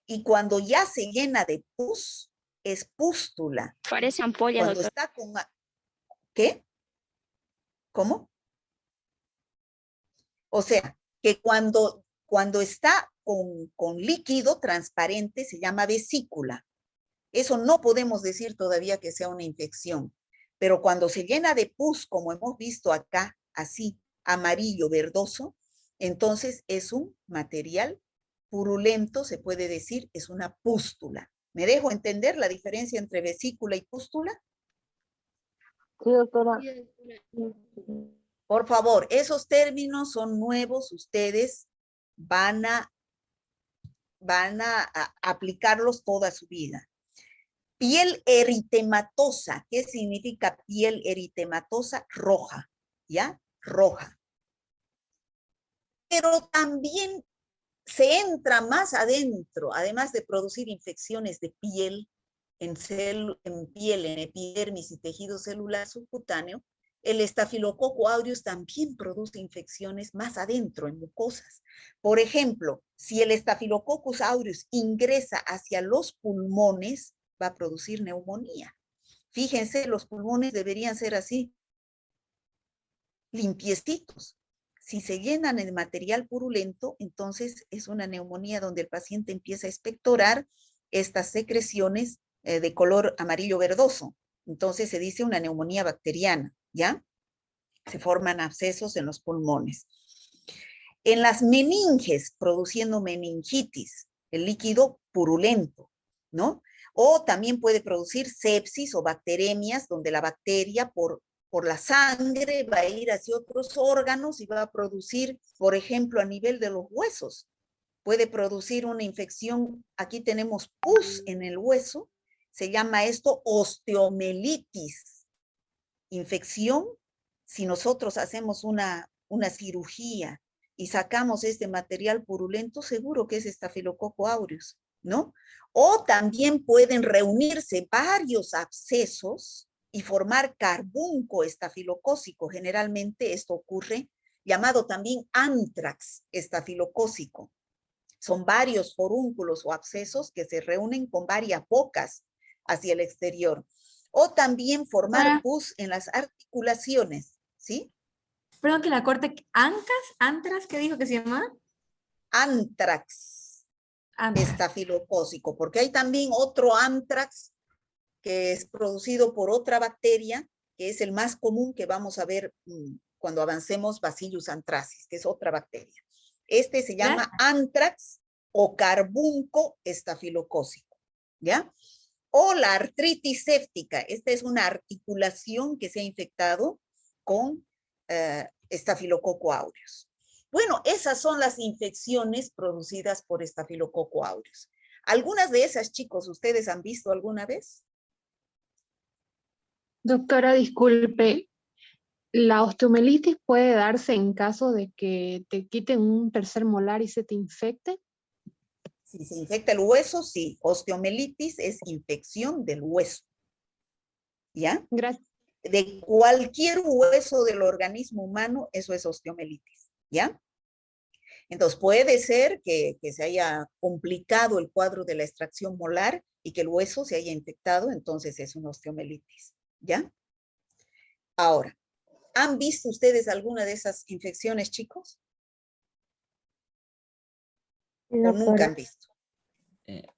Y cuando ya se llena de pus, es pústula. Parece ampolla, Cuando doctor. está con... ¿Qué? ¿Cómo? O sea, que cuando está con líquido transparente se llama vesícula. Eso no podemos decir todavía que sea una infección, pero cuando se llena de pus, como hemos visto acá, así, amarillo, verdoso, entonces es un material purulento, se puede decir, es una pústula. ¿Me dejo entender la diferencia entre vesícula y pústula? Sí, doctora. Por favor, esos términos son nuevos, ustedes van a aplicarlos toda su vida. Piel eritematosa. ¿Qué significa piel eritematosa? Roja, ¿ya? Roja. Pero también se entra más adentro, además de producir infecciones de piel, en piel, en epidermis y tejido celular subcutáneo, el Staphylococcus aureus también produce infecciones más adentro, en mucosas. Por ejemplo, si el Staphylococcus aureus ingresa hacia los pulmones, va a producir neumonía. Fíjense, los pulmones deberían ser así, limpiecitos. Si se llenan de material purulento, entonces es una neumonía donde el paciente empieza a expectorar estas secreciones de color amarillo verdoso. Entonces se dice una neumonía bacteriana, ¿ya? Se forman abscesos en los pulmones. En las meninges, produciendo meningitis, el líquido purulento, ¿no? O también puede producir sepsis o bacteremias, donde la bacteria por la sangre va a ir hacia otros órganos y va a producir, por ejemplo, a nivel de los huesos. Puede producir una infección, aquí tenemos pus en el hueso, se llama esto osteomelitis. Infección, si nosotros hacemos una cirugía y sacamos este material purulento, seguro que es Staphylococcus aureus, ¿no? O también pueden reunirse varios abscesos y formar carbunco estafilocócico. Generalmente esto ocurre, llamado también antrax estafilocócico. Son varios forúnculos o abscesos que se reúnen con varias bocas hacia el exterior. O también formar pus en las articulaciones, ¿sí? Perdón que la corte. ¿Antras? ¿Qué dijo que se llama? Antrax estafilocócico, porque hay también otro antrax que es producido por otra bacteria, que es el más común que vamos a ver cuando avancemos Bacillus anthracis, que es otra bacteria. Este se llama antrax o carbunco estafilocócico, ¿ya? O la artritis séptica. Esta es una articulación que se ha infectado con Staphylococcus aureus. Bueno, esas son las infecciones producidas por Staphylococcus aureus. ¿Algunas de esas, chicos, ustedes han visto alguna vez? Doctora, disculpe, ¿la osteomelitis puede darse en caso de que te quiten un tercer molar y se te infecte? Si se infecta el hueso, sí. Osteomelitis es infección del hueso. ¿Ya? Gracias. De cualquier hueso del organismo humano, eso es osteomelitis. ¿Ya? Entonces puede ser que se haya complicado el cuadro de la extracción molar y que el hueso se haya infectado, entonces es una osteomelitis. ¿Ya? Ahora, ¿han visto ustedes alguna de esas infecciones, chicos? Sí, ¿O nunca han doctora. visto?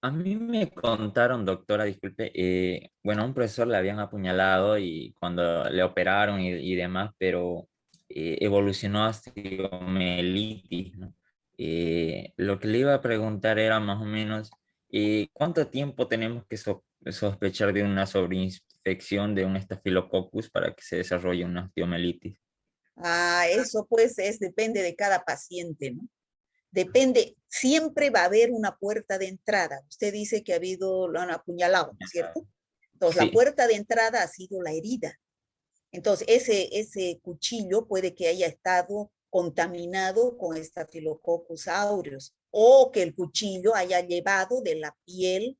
A mí me contaron, doctora, disculpe, bueno, a un profesor le habían apuñalado y cuando le operaron y demás, pero evolucionó a osteomelitis, ¿no? Lo que le iba a preguntar era más o menos, ¿cuánto tiempo tenemos que sospechar de una sobreinfección de un estafilococcus para que se desarrolle una osteomelitis? Ah, eso pues depende de cada paciente, ¿no? Depende, siempre va a haber una puerta de entrada. Usted dice que lo han apuñalado, ¿no es cierto? Entonces, la Sí. puerta de entrada ha sido la herida. Entonces, ese cuchillo puede que haya estado contaminado con Staphylococcus aureus o que el cuchillo haya llevado de la piel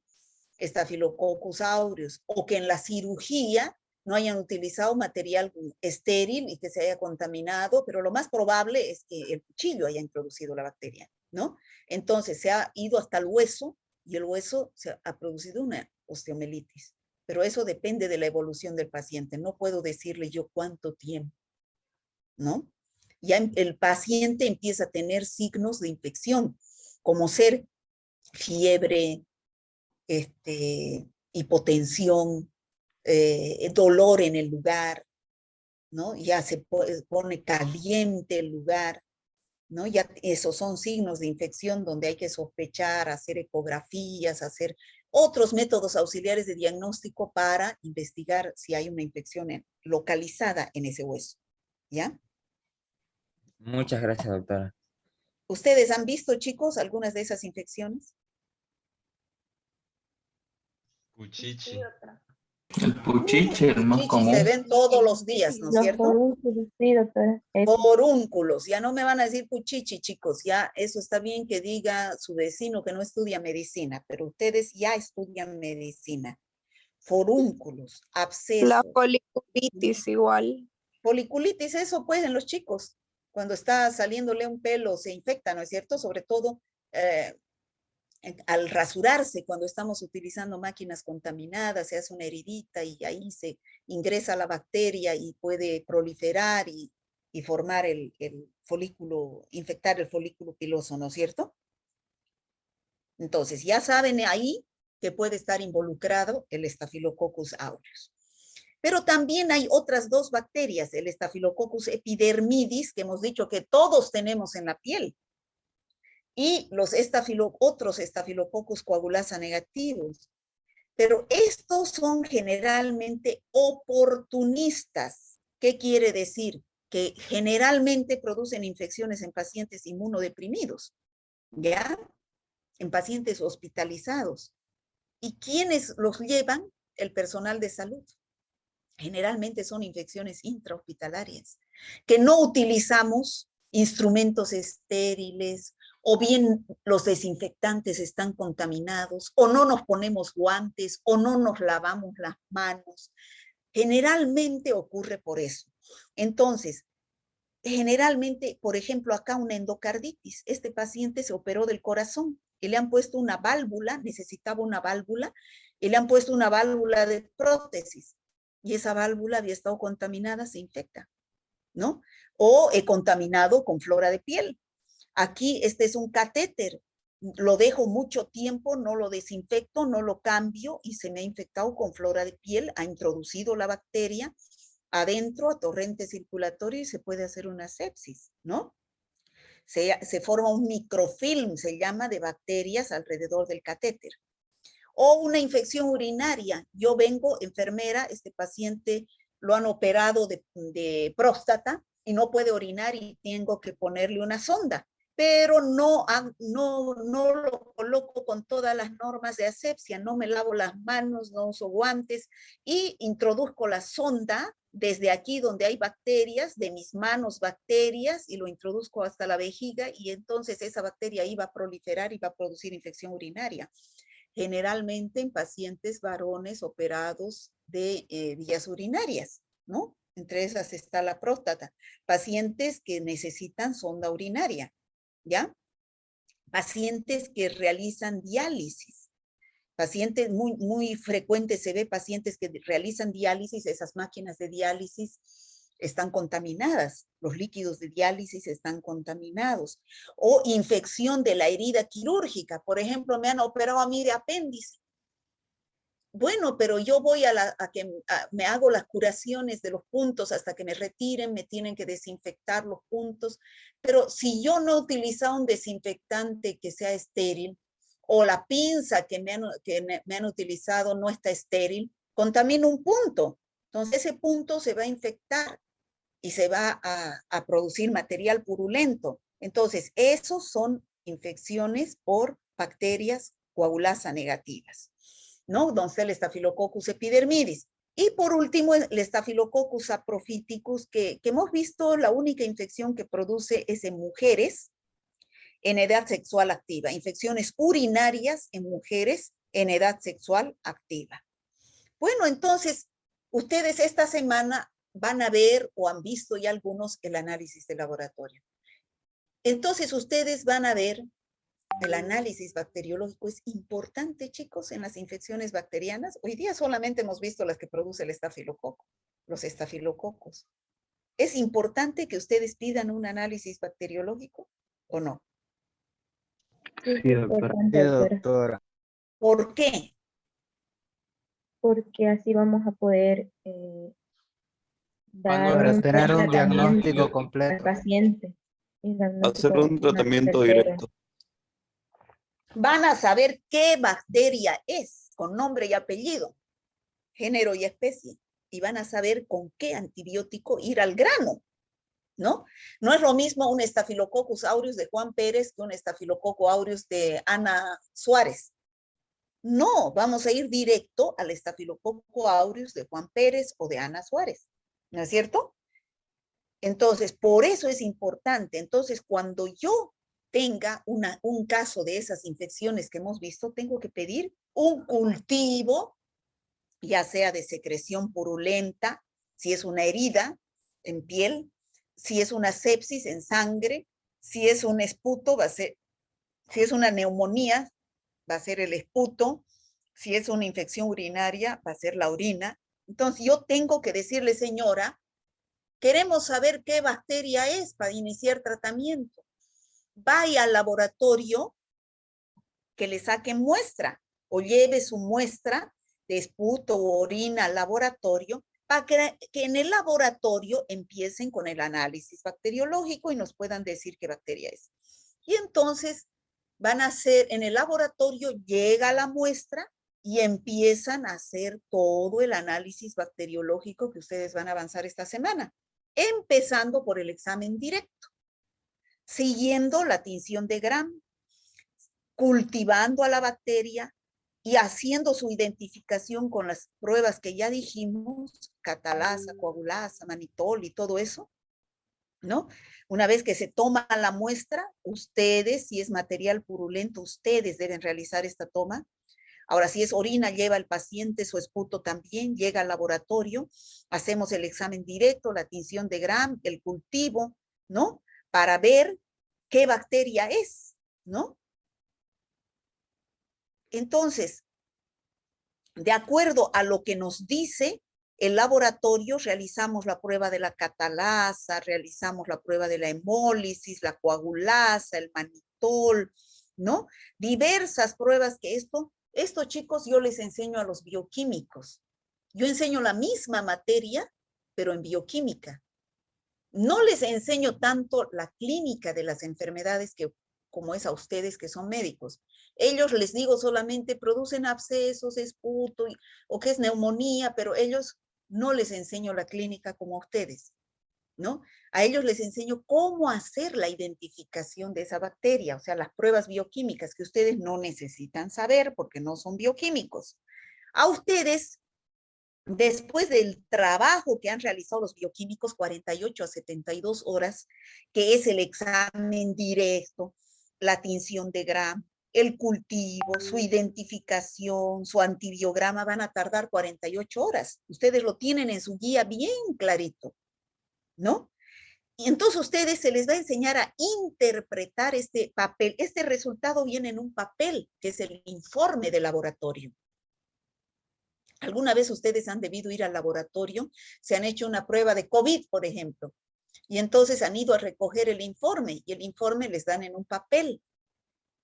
Staphylococcus aureus o que en la cirugía no hayan utilizado material estéril y que se haya contaminado, pero lo más probable es que el cuchillo haya introducido la bacteria, ¿no? Entonces se ha ido hasta el hueso y el hueso se ha producido una osteomelitis. Pero eso depende de la evolución del paciente. No puedo decirle yo cuánto tiempo, ¿no? Ya el paciente empieza a tener signos de infección, como ser fiebre, hipotensión, dolor en el lugar, ¿no? Ya se pone caliente el lugar, ¿no? Ya esos son signos de infección donde hay que sospechar, hacer ecografías, hacer otros métodos auxiliares de diagnóstico para investigar si hay una infección localizada en ese hueso, ¿ya? Muchas gracias, doctora. ¿Ustedes han visto, chicos, algunas de esas infecciones? Cuchichi. El puchiche, el más Chichis se común. ven todos los días, ¿no es Los cierto? forúnculos, sí, doctora. Forúnculos, ya no me van a decir puchichi, chicos, ya eso está bien que diga su vecino que no estudia medicina, pero ustedes ya estudian medicina. Forúnculos, La abscesos, foliculitis igual. foliculitis, eso pues en los chicos, cuando está saliéndole un pelo se infecta, ¿no es cierto? Sobre todo al rasurarse, cuando estamos utilizando máquinas contaminadas, se hace una heridita y ahí se ingresa la bacteria y puede proliferar y formar el folículo, infectar el folículo piloso, ¿no es cierto? Entonces, ya saben ahí que puede estar involucrado el Staphylococcus aureus. Pero también hay otras dos bacterias, el Staphylococcus epidermidis, que hemos dicho que todos tenemos en la piel, y los otros Staphylococcus coagulasa negativos. Pero estos son generalmente oportunistas. ¿Qué quiere decir? Que generalmente producen infecciones en pacientes inmunodeprimidos, ¿ya? En pacientes hospitalizados. ¿Y quiénes los llevan? El personal de salud. Generalmente son infecciones intrahospitalarias, que no utilizamos instrumentos estériles, o bien los desinfectantes están contaminados, o no nos ponemos guantes, o no nos lavamos las manos. Generalmente ocurre por eso. Entonces, generalmente, por ejemplo, acá una endocarditis. Este paciente se operó del corazón y le han puesto una válvula, necesitaba una válvula, y le han puesto una válvula de prótesis. Y esa válvula había estado contaminada, se infecta, ¿no? O contaminado con flora de piel. Aquí este es un catéter, lo dejo mucho tiempo, no lo desinfecto, no lo cambio y se me ha infectado con flora de piel, ha introducido la bacteria adentro a torrente circulatorio y se puede hacer una sepsis, ¿no? Se forma un microfilm, se llama, de bacterias alrededor del catéter. O una infección urinaria. Yo vengo, enfermera, este paciente lo han operado de próstata y no puede orinar y tengo que ponerle una sonda, pero no lo coloco con todas las normas de asepsia, no me lavo las manos, no uso guantes y introduzco la sonda desde aquí donde hay bacterias, de mis manos bacterias, y lo introduzco hasta la vejiga, y entonces esa bacteria iba a proliferar y va a producir infección urinaria. Generalmente en pacientes varones operados de vías urinarias, ¿no? Entre esas está la próstata. Pacientes que necesitan sonda urinaria, ¿ya? Pacientes que realizan diálisis. Pacientes muy frecuentes, se ve pacientes que realizan diálisis, esas máquinas de diálisis están contaminadas, los líquidos de diálisis están contaminados. O infección de la herida quirúrgica, por ejemplo, me han operado a mí de apéndice. Bueno, pero yo voy me hago las curaciones de los puntos hasta que me retiren, me tienen que desinfectar los puntos, pero si yo no he utilizado un desinfectante que sea estéril, o la pinza que me han utilizado no está estéril, contamina un punto. Entonces ese punto se va a infectar y se va a producir material purulento. Entonces, esos son infecciones por bacterias coagulasa negativas, ¿no? Donde está el Staphylococcus epidermidis. Y por último, el Staphylococcus saprophyticus, que hemos visto la única infección que produce es en mujeres, en edad sexual activa, infecciones urinarias en mujeres en edad sexual activa. Bueno, entonces, ustedes esta semana van a ver o han visto ya algunos el análisis de laboratorio. Entonces, ustedes van a ver el análisis bacteriológico. Es importante, chicos, en las infecciones bacterianas. Hoy día solamente hemos visto las que produce el estafilococo, los estafilococos. ¿Es importante que ustedes pidan un análisis bacteriológico o no? Sí, doctora. Importante, doctora. ¿Por qué? Porque así vamos a poder dar Para tener un tratamiento diagnóstico al completo. paciente. Hacer un tratamiento directo. Van a saber qué bacteria es, con nombre y apellido, género y especie, y van a saber con qué antibiótico ir al grano, ¿no? No es lo mismo un Staphylococcus aureus de Juan Pérez que un Staphylococcus aureus de Ana Suárez. No, vamos a ir directo al Staphylococcus aureus de Juan Pérez o de Ana Suárez, ¿no es cierto? Entonces, por eso es importante. Entonces, cuando yo tenga un caso de esas infecciones que hemos visto, tengo que pedir un cultivo, ya sea de secreción purulenta, si es una herida en piel, si es una sepsis en sangre, si es un esputo, va a ser, si es una neumonía, va a ser el esputo, si es una infección urinaria, va a ser la orina. Entonces, yo tengo que decirle, señora, queremos saber qué bacteria es para iniciar tratamiento. Vaya al laboratorio, que le saquen muestra, o lleve su muestra de esputo o orina al laboratorio, para que en el laboratorio empiecen con el análisis bacteriológico y nos puedan decir qué bacteria es. Y entonces van a hacer, en el laboratorio llega la muestra y empiezan a hacer todo el análisis bacteriológico que ustedes van a avanzar esta semana, empezando por el examen directo, siguiendo la tinción de Gram, cultivando a la bacteria y haciendo su identificación con las pruebas que ya dijimos, catalasa, coagulasa, manitol y todo eso, ¿no? Una vez que se toma la muestra, ustedes, si es material purulento, ustedes deben realizar esta toma. Ahora, si es orina, lleva el paciente su esputo también, llega al laboratorio, hacemos el examen directo, la tinción de Gram, el cultivo, ¿no? Para ver qué bacteria es, ¿no? Entonces, de acuerdo a lo que nos dice el laboratorio, realizamos la prueba de la catalasa, realizamos la prueba de la hemólisis, la coagulasa, el manitol, ¿no? Diversas pruebas que esto chicos, yo les enseño a los bioquímicos. Yo enseño la misma materia, pero en bioquímica. No les enseño tanto la clínica de las enfermedades como es a ustedes que son médicos. Ellos les digo solamente producen abscesos, esputo o que es neumonía, pero ellos no les enseño la clínica como a ustedes, ¿no? A ellos les enseño cómo hacer la identificación de esa bacteria, o sea, las pruebas bioquímicas que ustedes no necesitan saber porque no son bioquímicos. A ustedes después del trabajo que han realizado los bioquímicos, 48 a 72 horas, que es el examen directo, la tinción de Gram, el cultivo, su identificación, su antibiograma, van a tardar 48 horas. Ustedes lo tienen en su guía bien clarito, ¿no? Y entonces a ustedes se les va a enseñar a interpretar este papel. Este resultado viene en un papel, que es el informe de laboratorio. ¿Alguna vez ustedes han debido ir al laboratorio? Se han hecho una prueba de COVID, por ejemplo, y entonces han ido a recoger el informe, y el informe les dan en un papel.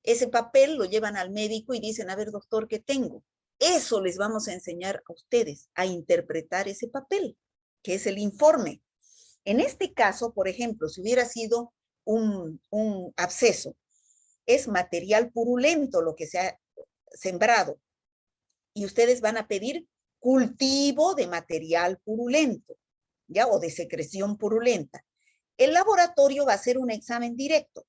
Ese papel lo llevan al médico y dicen, a ver, doctor, ¿qué tengo? Eso les vamos a enseñar a ustedes, a interpretar ese papel, que es el informe. En este caso, por ejemplo, si hubiera sido un absceso, es material purulento lo que se ha sembrado, y ustedes van a pedir cultivo de material purulento, ¿ya? O de secreción purulenta. El laboratorio va a hacer un examen directo.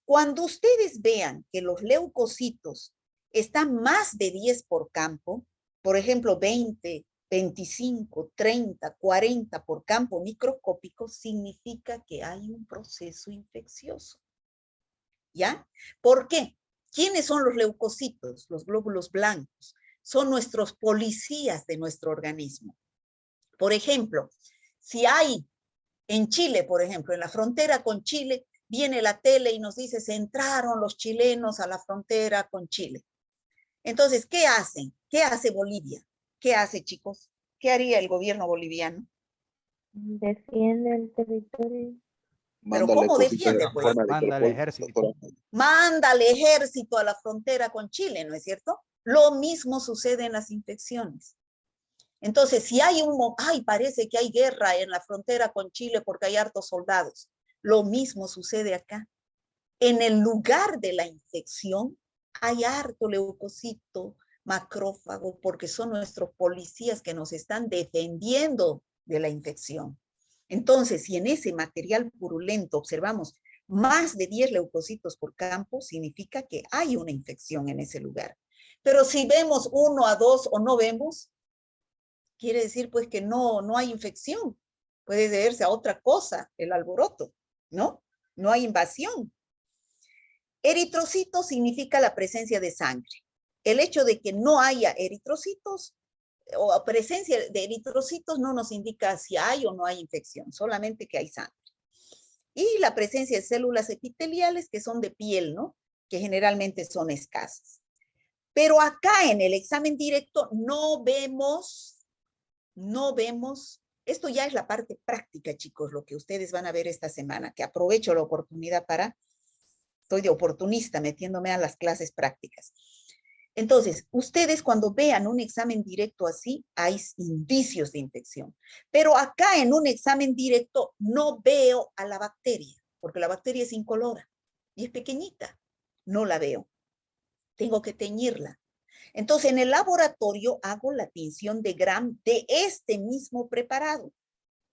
Cuando ustedes vean que los leucocitos están más de 10 por campo, por ejemplo, 20, 25, 30, 40 por campo microscópico, significa que hay un proceso infeccioso. ¿Ya? ¿Por qué? ¿Quiénes son los leucocitos? Los glóbulos blancos. Son nuestros policías de nuestro organismo. Por ejemplo, si hay en Chile, por ejemplo, en la frontera con Chile, viene la tele y nos dice, se entraron los chilenos a la frontera con Chile. Entonces, ¿qué hacen? ¿Qué hace Bolivia? ¿Qué hace, chicos? ¿Qué haría el gobierno boliviano? Defiende el territorio. ¿Pero cómo defiende? Pues? Manda al ejército. Manda al ejército a la frontera con Chile, ¿no es cierto? Lo mismo sucede en las infecciones. Entonces, si hay parece que hay guerra en la frontera con Chile porque hay hartos soldados. Lo mismo sucede acá. En el lugar de la infección hay harto leucocito, macrófago, porque son nuestros policías que nos están defendiendo de la infección. Entonces, si en ese material purulento observamos más de 10 leucocitos por campo, significa que hay una infección en ese lugar. Pero si vemos 1 a 2 o no vemos, quiere decir pues que no hay infección. Puede deberse a otra cosa, el alboroto, ¿no? No hay invasión. Eritrocitos significa la presencia de sangre. El hecho de que no haya eritrocitos o presencia de eritrocitos no nos indica si hay o no hay infección, solamente que hay sangre. Y la presencia de células epiteliales que son de piel, ¿no? Que generalmente son escasas. Pero acá en el examen directo no vemos, esto ya es la parte práctica, chicos, lo que ustedes van a ver esta semana, que aprovecho la oportunidad estoy de oportunista metiéndome a las clases prácticas. Entonces, ustedes cuando vean un examen directo así, hay indicios de infección. Pero acá en un examen directo no veo a la bacteria, porque la bacteria es incolora y es pequeñita. No la veo. Tengo que teñirla. Entonces, en el laboratorio hago la tinción de Gram de este mismo preparado.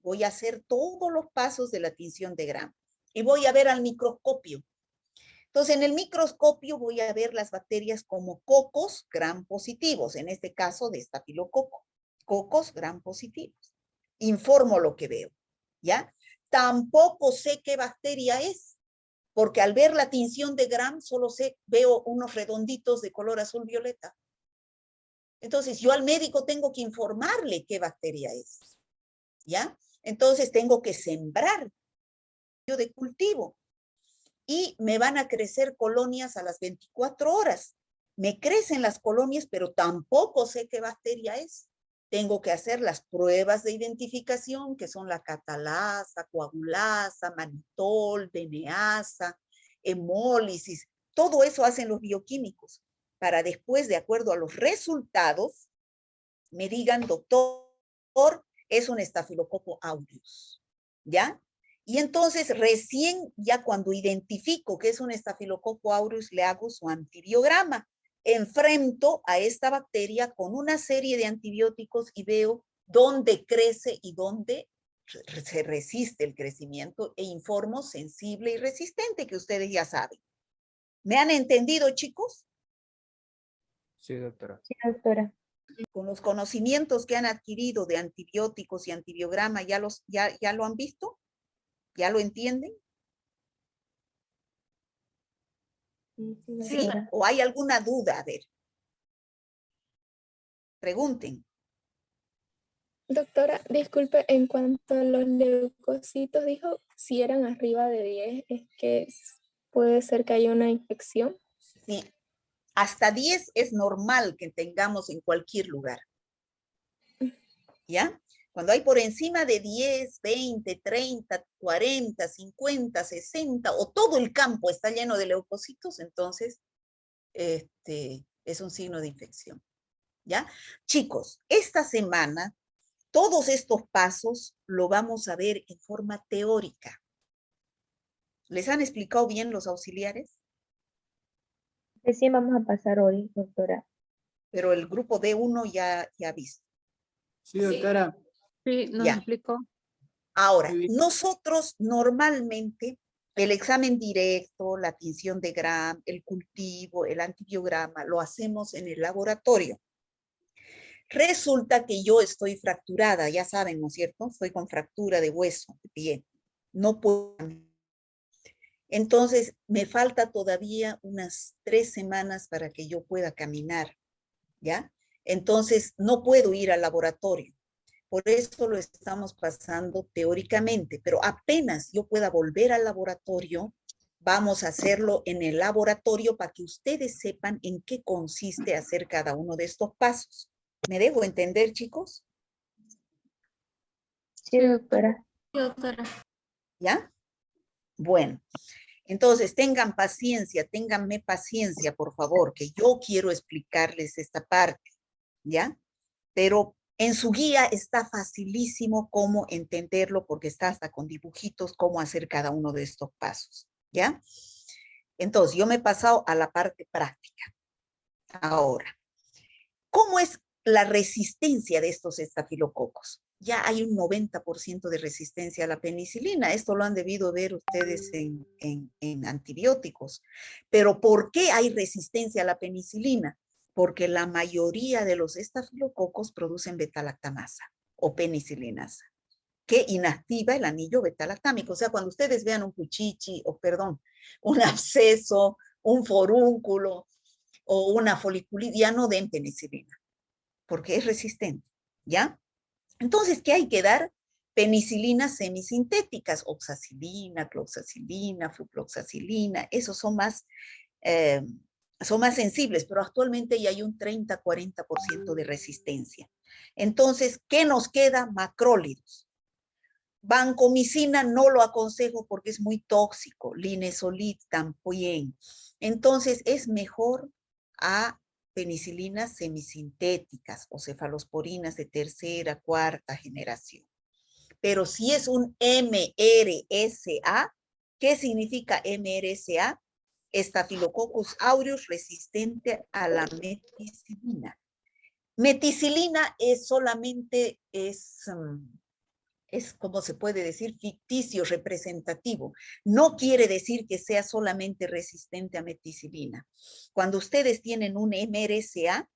Voy a hacer todos los pasos de la tinción de Gram y voy a ver al microscopio. Entonces, en el microscopio voy a ver las bacterias como cocos gram positivos, en este caso de estafilococo. Cocos gram positivos. Informo lo que veo, ¿ya? Tampoco sé qué bacteria es, porque al ver la tinción de Gram solo veo unos redonditos de color azul violeta. Entonces, yo al médico tengo que informarle qué bacteria es, ¿ya? Entonces, tengo que sembrar de cultivo. Y me van a crecer colonias a las 24 horas. Me crecen las colonias, pero tampoco sé qué bacteria es. Tengo que hacer las pruebas de identificación, que son la catalasa, coagulasa, mannitol, DNasa, hemólisis. Todo eso hacen los bioquímicos, para después, de acuerdo a los resultados, me digan, doctor, es un estafilococo aureus, ¿ya? Y entonces recién ya cuando identifico que es un estafilococo aureus, le hago su antibiograma. Enfrento a esta bacteria con una serie de antibióticos y veo dónde crece y dónde se resiste el crecimiento e informo sensible y resistente, que ustedes ya saben. ¿Me han entendido, chicos? Sí, doctora. Sí, doctora. Con los conocimientos que han adquirido de antibióticos y antibiograma, ¿ya lo han visto? ¿Ya lo entienden? ¿Sí? ¿O hay alguna duda? A ver. Pregunten. Doctora, disculpe, en cuanto a los leucocitos, dijo si eran arriba de 10, es que puede ser que haya una infección. Sí, hasta 10 es normal que tengamos en cualquier lugar. ¿Ya? Cuando hay por encima de 10, 20, 30, 40, 50, 60, o todo el campo está lleno de leucocitos, entonces es un signo de infección. ¿Ya? Chicos, esta semana todos estos pasos lo vamos a ver en forma teórica. ¿Les han explicado bien los auxiliares? Recién vamos a pasar hoy, doctora. Pero el grupo D1 ya ha visto. Sí, doctora. Sí, nos Ya. explicó. Ahora, Muy bien. nosotros normalmente el examen directo, la tinción de Gram, el cultivo, el antibiograma, lo hacemos en el laboratorio. Resulta que yo estoy fracturada, ya saben, ¿no es cierto? Estoy con fractura de hueso, de pie. No puedo. Entonces, me falta todavía unas 3 semanas para que yo pueda caminar, ¿ya? Entonces, no puedo ir al laboratorio. Por eso lo estamos pasando teóricamente, pero apenas yo pueda volver al laboratorio, vamos a hacerlo en el laboratorio para que ustedes sepan en qué consiste hacer cada uno de estos pasos. ¿Me dejo entender, chicos? Sí, doctora. Sí, doctora. ¿Ya? Bueno, entonces ténganme paciencia, por favor, que yo quiero explicarles esta parte, ¿ya? Pero en su guía está facilísimo cómo entenderlo, porque está hasta con dibujitos cómo hacer cada uno de estos pasos, ¿ya? Entonces, yo me he pasado a la parte práctica. Ahora, ¿cómo es la resistencia de estos estafilococos? Ya hay un 90% de resistencia a la penicilina. Esto lo han debido ver ustedes en antibióticos. Pero ¿por qué hay resistencia a la penicilina? Porque la mayoría de los estafilococos producen beta-lactamasa o penicilinasa, que inactiva el anillo beta-lactámico. O sea, cuando ustedes vean un puchichi, un absceso, un forúnculo o una foliculitis, ya no den penicilina, porque es resistente, ¿ya? Entonces, ¿qué hay que dar? Penicilinas semisintéticas, oxacilina, cloxacilina, flucloxacilina, esos son más sensibles, pero actualmente ya hay un 30-40% de resistencia. Entonces, ¿qué nos queda? Macrólidos. Vancomicina no lo aconsejo porque es muy tóxico, linezolid también. Entonces, es mejor a penicilinas semisintéticas o cefalosporinas de tercera, cuarta generación. Pero si es un MRSA, ¿qué significa MRSA? Staphylococcus aureus resistente a la meticilina. Meticilina es solamente, como se puede decir, ficticio, representativo. No quiere decir que sea solamente resistente a meticilina. Cuando ustedes tienen un MRSA,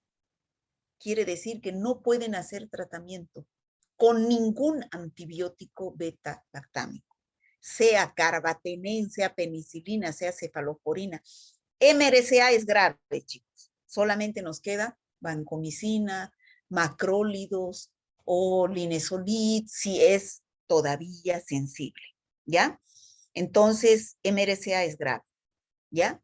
quiere decir que no pueden hacer tratamiento con ningún antibiótico beta-lactámico, sea carbapenem, sea penicilina, sea cefalosporina. MRSA es grave, chicos. Solamente nos queda vancomicina, macrólidos o linezolid, si es todavía sensible, ¿ya? Entonces, MRSA es grave, ¿ya?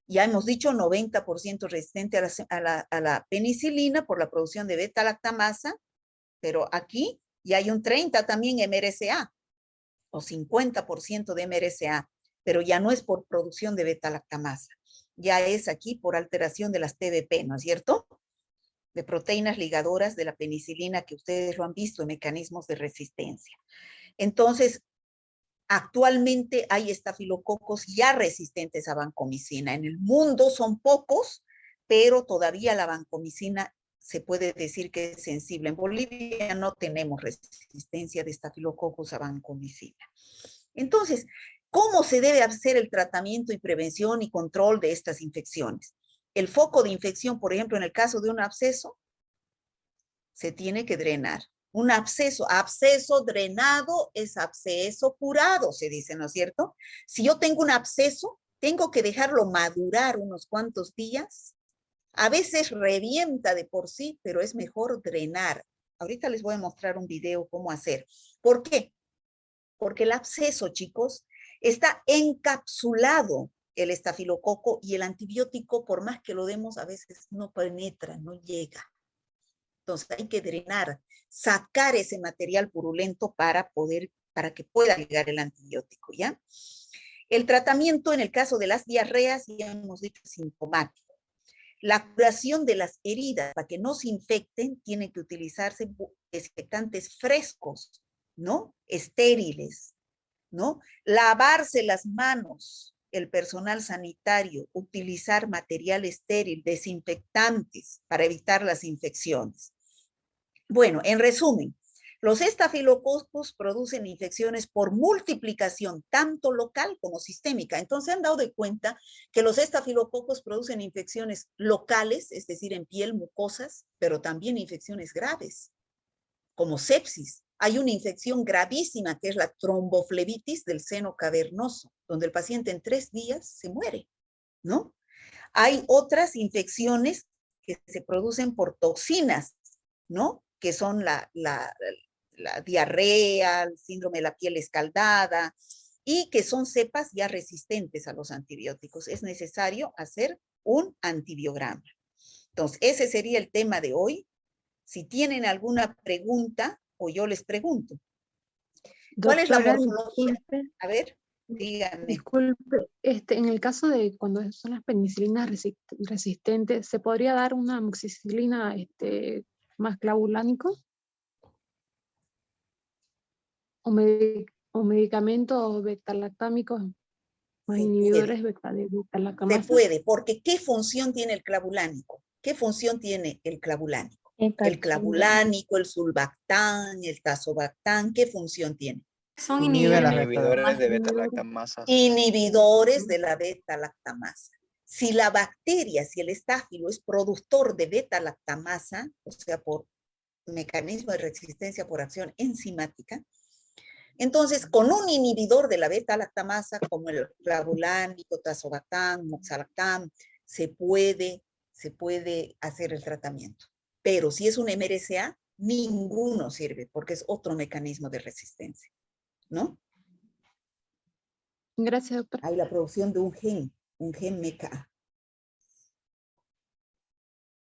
Ya hemos dicho 90% resistente a la penicilina por la producción de beta-lactamasa, pero aquí ya hay un 30% también MRSA, o 50% de MRSA, pero ya no es por producción de beta-lactamasa, ya es aquí por alteración de las TBP, ¿no es cierto? De proteínas ligadoras de la penicilina que ustedes lo han visto en mecanismos de resistencia. Entonces, actualmente hay estafilococos ya resistentes a vancomicina. En el mundo son pocos, pero todavía la vancomicina se puede decir que es sensible. En Bolivia no tenemos resistencia de estafilococos a vancomicina. Entonces, ¿cómo se debe hacer el tratamiento y prevención y control de estas infecciones? El foco de infección, por ejemplo, en el caso de un absceso, Se tiene que drenar. Un absceso drenado es absceso curado, se dice, ¿no es cierto? Si yo tengo un absceso, tengo que dejarlo madurar unos cuantos días. A veces revienta de por sí, pero es mejor drenar. Ahorita les voy a mostrar un video cómo hacer. ¿Por qué? Porque el absceso, chicos, está encapsulado el estafilococo y el antibiótico, por más que lo demos, a veces no penetra, no llega. Entonces hay que drenar, sacar ese material purulento para que pueda llegar el antibiótico, ¿ya? El tratamiento en el caso de las diarreas, ya hemos dicho, sintomático. La curación de las heridas, para que no se infecten, tienen que utilizarse desinfectantes frescos, ¿no? Estériles, ¿no? Lavarse las manos, el personal sanitario, utilizar material estéril, desinfectantes para evitar las infecciones. Bueno, en resumen, los estafilococos producen infecciones por multiplicación, tanto local como sistémica. Entonces, han dado de cuenta que los estafilococos producen infecciones locales, es decir, en piel, mucosas, pero también infecciones graves, como sepsis. Hay una infección gravísima que es la tromboflebitis del seno cavernoso, donde el paciente en 3 días se muere, ¿no? Hay otras infecciones que se producen por toxinas, ¿no? Que son la diarrea, el síndrome de la piel escaldada, y que son cepas ya resistentes a los antibióticos. Es necesario hacer un antibiograma. Entonces, ese sería el tema de hoy. Si tienen alguna pregunta, o yo les pregunto. ¿Cuál es la Doctora, morfología? disculpe. A ver, díganme. Disculpe, en el caso de cuando son las penicilinas resistentes, ¿se podría dar una amoxicilina más clavulánico? ¿O medicamentos beta-lactámicos más inhibidores de Se beta-lactamasa? puede, porque ¿qué función tiene el clavulánico? ¿Qué función tiene el clavulánico? El clavulánico, el sulbactán, el tazobactán, ¿qué función tiene? Son Inhibe las Inhibidores de Inhibidores. beta-lactamasas. Inhibidores de la beta-lactamasa. Si la bacteria, si el estáfilo es productor de beta-lactamasa, o sea, por mecanismo de resistencia por acción enzimática, entonces con un inhibidor de la beta-lactamasa, como el clavulánico, tazobactán, moxalactán, se puede hacer el tratamiento. Pero si es un MRSA, ninguno sirve, porque es otro mecanismo de resistencia, ¿no? Gracias, doctora. Hay la producción de un gen MK.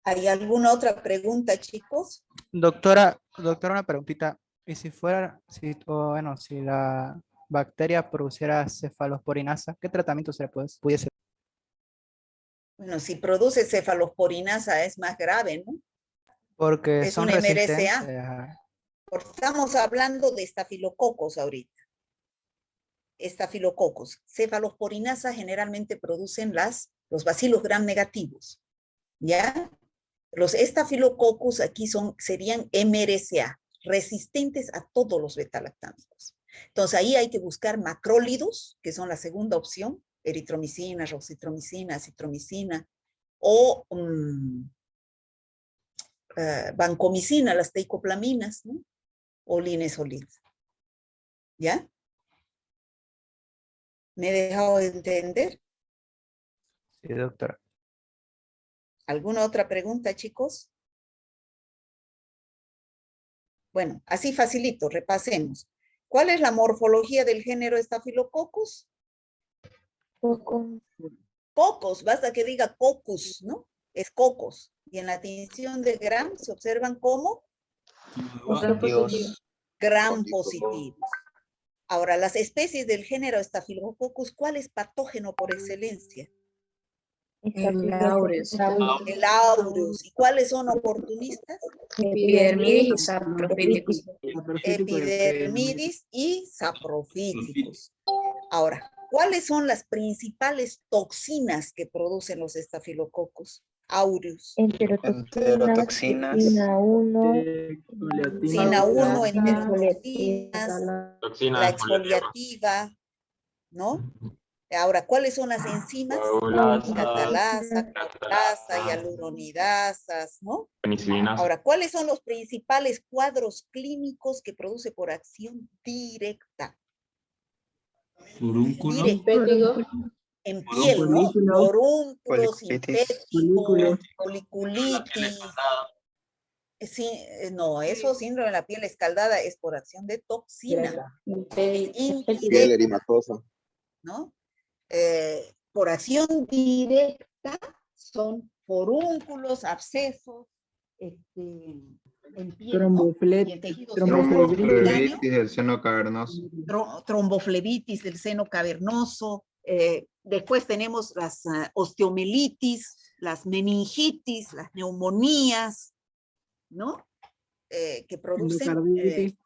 ¿Hay alguna otra pregunta, chicos? Doctora, una preguntita. ¿Y si si la bacteria produciera cefalosporinasa, qué tratamiento se le pudiese? Bueno, si produce cefalosporinasa es más grave, ¿no? Porque Es son un resistentes. MRSA. Ajá. Estamos hablando de estafilococos ahorita. Estafilococos. Cefalosporinasa generalmente producen los bacilos gram negativos, ¿ya? Los estafilococos aquí serían MRSA, resistentes a todos los beta-lactámicos. Entonces ahí hay que buscar macrólidos, que son la segunda opción, eritromicina, roxitromicina, acitromicina, o vancomicina, las teicoplaminas, ¿no? O linezolid. ¿Ya? ¿Me he dejado de entender? Sí, doctora. ¿Alguna otra pregunta, chicos? Bueno, así facilito, repasemos. ¿Cuál es la morfología del género Staphylococcus? Cocos, basta que diga cocus, ¿no? Es cocos. Y en la tinción de Gram se observan como Gram positivos. Ahora, las especies del género Staphylococcus, ¿cuál es patógeno por excelencia? El El aureus. ¿Y cuáles son oportunistas? Epidermidis y saprofíticos. Epidermidis y saprofíticos. Ahora, ¿cuáles son las principales toxinas que producen los estafilococos aureus? Enterotoxinas, Cina 1, Cina 1, enterotoxinas, la exfoliativa, ¿no? Ahora, ¿cuáles son las enzimas? Catalasa, coprasa, hialuronidasas, ¿no? Penicilinas. Ahora, ¿cuáles son los principales cuadros clínicos que produce por acción directa? Furúnculo. En piel, ¿no? Forúnculos, impéticos, foliculitis. Sí, no, eso síndrome de la piel escaldada es por acción de toxina. Piel Indirecta, erimatosa. ¿no? Por acción directa son forúnculos, abscesos, en piel, ¿no? Y en tejido Tromboflebitis del seno cavernoso. Tromboflebitis del seno cavernoso. Después tenemos las osteomielitis, las meningitis, las neumonías, ¿no? Que producen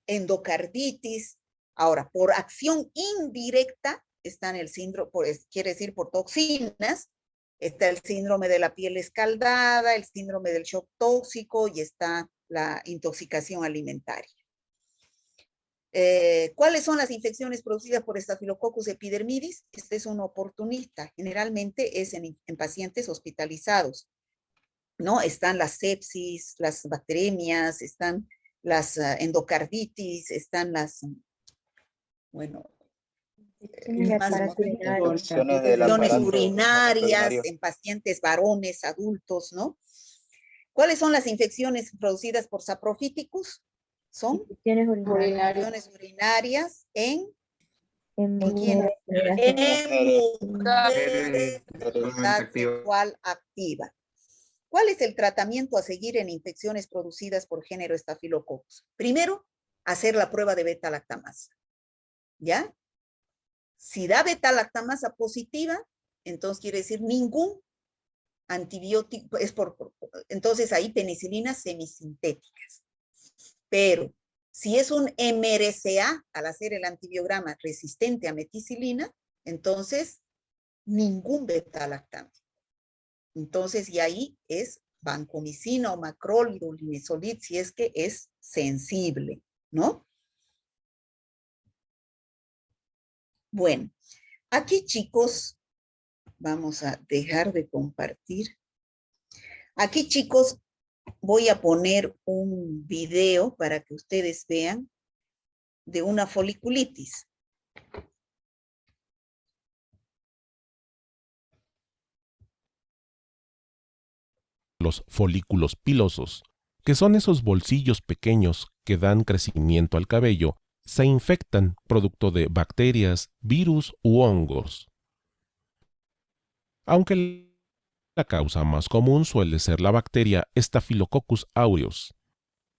endocarditis. Ahora, por acción indirecta están el síndrome, quiere decir por toxinas, está el síndrome de la piel escaldada, el síndrome del shock tóxico y está la intoxicación alimentaria. ¿Cuáles son las infecciones producidas por Staphylococcus epidermidis? Este es un oportunista, generalmente es en pacientes hospitalizados, ¿no? Están las sepsis, las bacteremias, están las endocarditis, están las, bueno, Infecciones urinarias en pacientes varones, adultos, ¿no? ¿Cuáles son las infecciones producidas por saprofíticos? Son infecciones urinarias en mujeres sexual activa. ¿Cuál es el tratamiento a seguir en infecciones producidas por género Staphylococcus? Primero, hacer la prueba de beta-lactamasa. ¿Ya? Si da beta-lactamasa positiva, entonces quiere decir ningún antibiótico, entonces ahí penicilinas semisintéticas. Pero si es un MRCA, al hacer el antibiograma resistente a meticilina, entonces ningún beta-lactámico. Entonces, y ahí es vancomicina o macrolid o linezolid, si es que es sensible, ¿no? Bueno, aquí chicos, vamos a dejar de compartir. Aquí chicos, voy a poner un video para que ustedes vean de una foliculitis. Los folículos pilosos, que son esos bolsillos pequeños que dan crecimiento al cabello, se infectan producto de bacterias, virus u hongos. Aunque la causa más común suele ser la bacteria Staphylococcus aureus.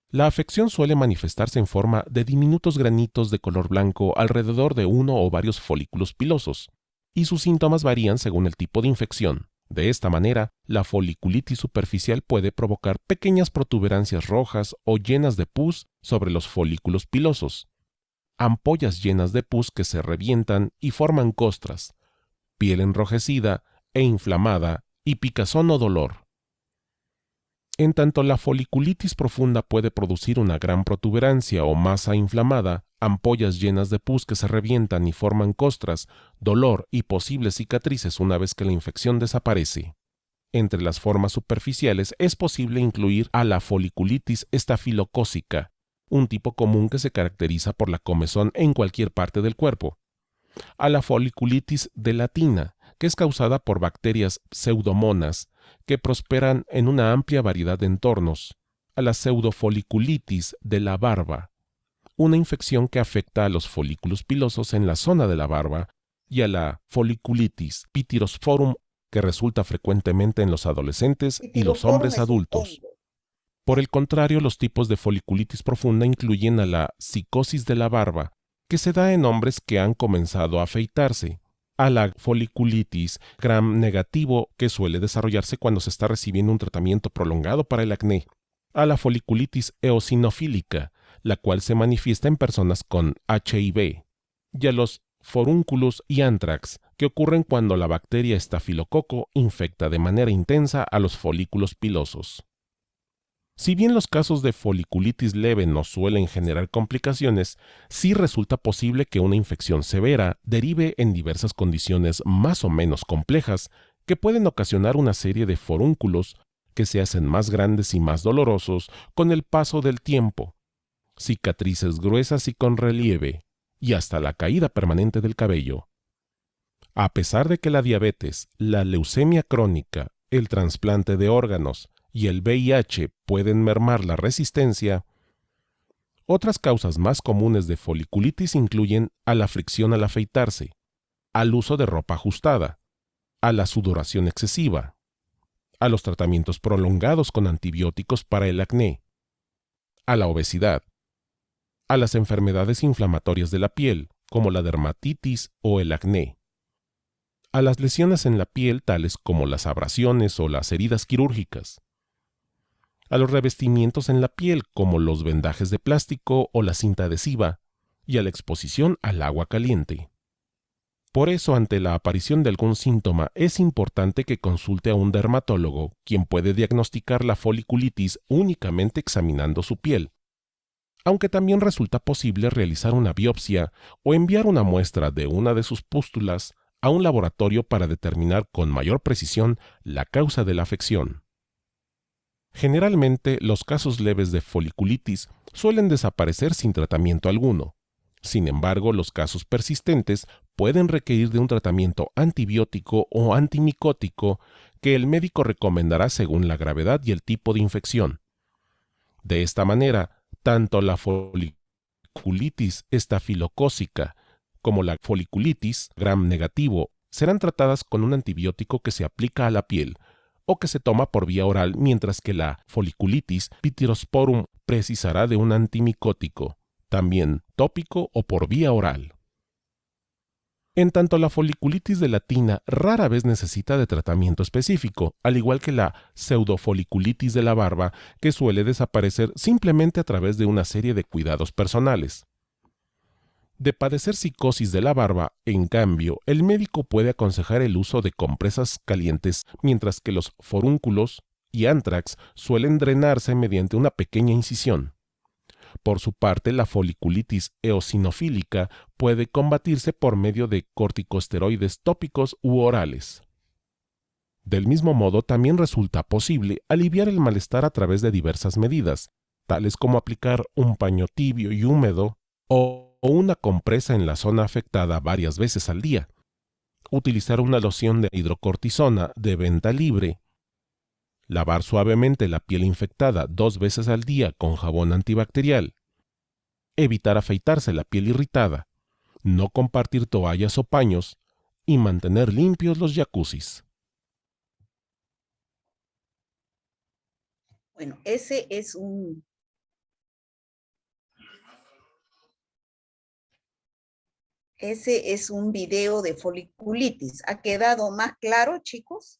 La afección suele manifestarse en forma de diminutos granitos de color blanco alrededor de uno o varios folículos pilosos, y sus síntomas varían según el tipo de infección. De esta manera, la foliculitis superficial puede provocar pequeñas protuberancias rojas o llenas de pus sobre los folículos pilosos, ampollas llenas de pus que se revientan y forman costras, piel enrojecida e inflamada y picazón o dolor. En tanto, la foliculitis profunda puede producir una gran protuberancia o masa inflamada, ampollas llenas de pus que se revientan y forman costras, dolor y posibles cicatrices una vez que la infección desaparece. Entre las formas superficiales es posible incluir a la foliculitis estafilocócica, un tipo común que se caracteriza por la comezón en cualquier parte del cuerpo, a la foliculitis delatina, que es causada por bacterias pseudomonas que prosperan en una amplia variedad de entornos, a la pseudofoliculitis de la barba, una infección que afecta a los folículos pilosos en la zona de la barba, y a la foliculitis pityrosporum, que resulta frecuentemente en los adolescentes y los hombres adultos. Por el contrario, los tipos de foliculitis profunda incluyen a la psicosis de la barba, que se da en hombres que han comenzado a afeitarse, a la foliculitis gram negativo, que suele desarrollarse cuando se está recibiendo un tratamiento prolongado para el acné, a la foliculitis eosinofílica, la cual se manifiesta en personas con HIV, y a los forúnculos y anthrax, que ocurren cuando la bacteria estafilococo infecta de manera intensa a los folículos pilosos. Si bien los casos de foliculitis leve no suelen generar complicaciones, sí resulta posible que una infección severa derive en diversas condiciones más o menos complejas que pueden ocasionar una serie de forúnculos que se hacen más grandes y más dolorosos con el paso del tiempo, cicatrices gruesas y con relieve, y hasta la caída permanente del cabello. A pesar de que la diabetes, la leucemia crónica, el trasplante de órganos y el VIH pueden mermar la resistencia, otras causas más comunes de foliculitis incluyen a la fricción al afeitarse, al uso de ropa ajustada, a la sudoración excesiva, a los tratamientos prolongados con antibióticos para el acné, a la obesidad, a las enfermedades inflamatorias de la piel, como la dermatitis o el acné, a las lesiones en la piel tales como las abrasiones o las heridas quirúrgicas, a los revestimientos en la piel como los vendajes de plástico o la cinta adhesiva, y a la exposición al agua caliente. Por eso, ante la aparición de algún síntoma, es importante que consulte a un dermatólogo, quien puede diagnosticar la foliculitis únicamente examinando su piel, aunque también resulta posible realizar una biopsia o enviar una muestra de una de sus pústulas a un laboratorio para determinar con mayor precisión la causa de la afección. Generalmente, los casos leves de foliculitis suelen desaparecer sin tratamiento alguno. Sin embargo, los casos persistentes pueden requerir de un tratamiento antibiótico o antimicótico que el médico recomendará según la gravedad y el tipo de infección. De esta manera, tanto la foliculitis estafilocócica como la foliculitis gram negativo serán tratadas con un antibiótico que se aplica a la piel o que se toma por vía oral, mientras que la foliculitis pityrosporum precisará de un antimicótico, también tópico o por vía oral. En tanto, la foliculitis de latina rara vez necesita de tratamiento específico, al igual que la pseudofoliculitis de la barba, que suele desaparecer simplemente a través de una serie de cuidados personales. De padecer psicosis de la barba, en cambio, el médico puede aconsejar el uso de compresas calientes, mientras que los forúnculos y anthrax suelen drenarse mediante una pequeña incisión. Por su parte, la foliculitis eosinofílica puede combatirse por medio de corticosteroides tópicos u orales. Del mismo modo, también resulta posible aliviar el malestar a través de diversas medidas, tales como aplicar un paño tibio y húmedo o una compresa en la zona afectada varias veces al día, utilizar una loción de hidrocortisona de venta libre, lavar suavemente la piel infectada 2 veces al día con jabón antibacterial, evitar afeitarse la piel irritada, no compartir toallas o paños y mantener limpios los jacuzzis. Bueno, ese es un video de foliculitis. ¿Ha quedado más claro, chicos?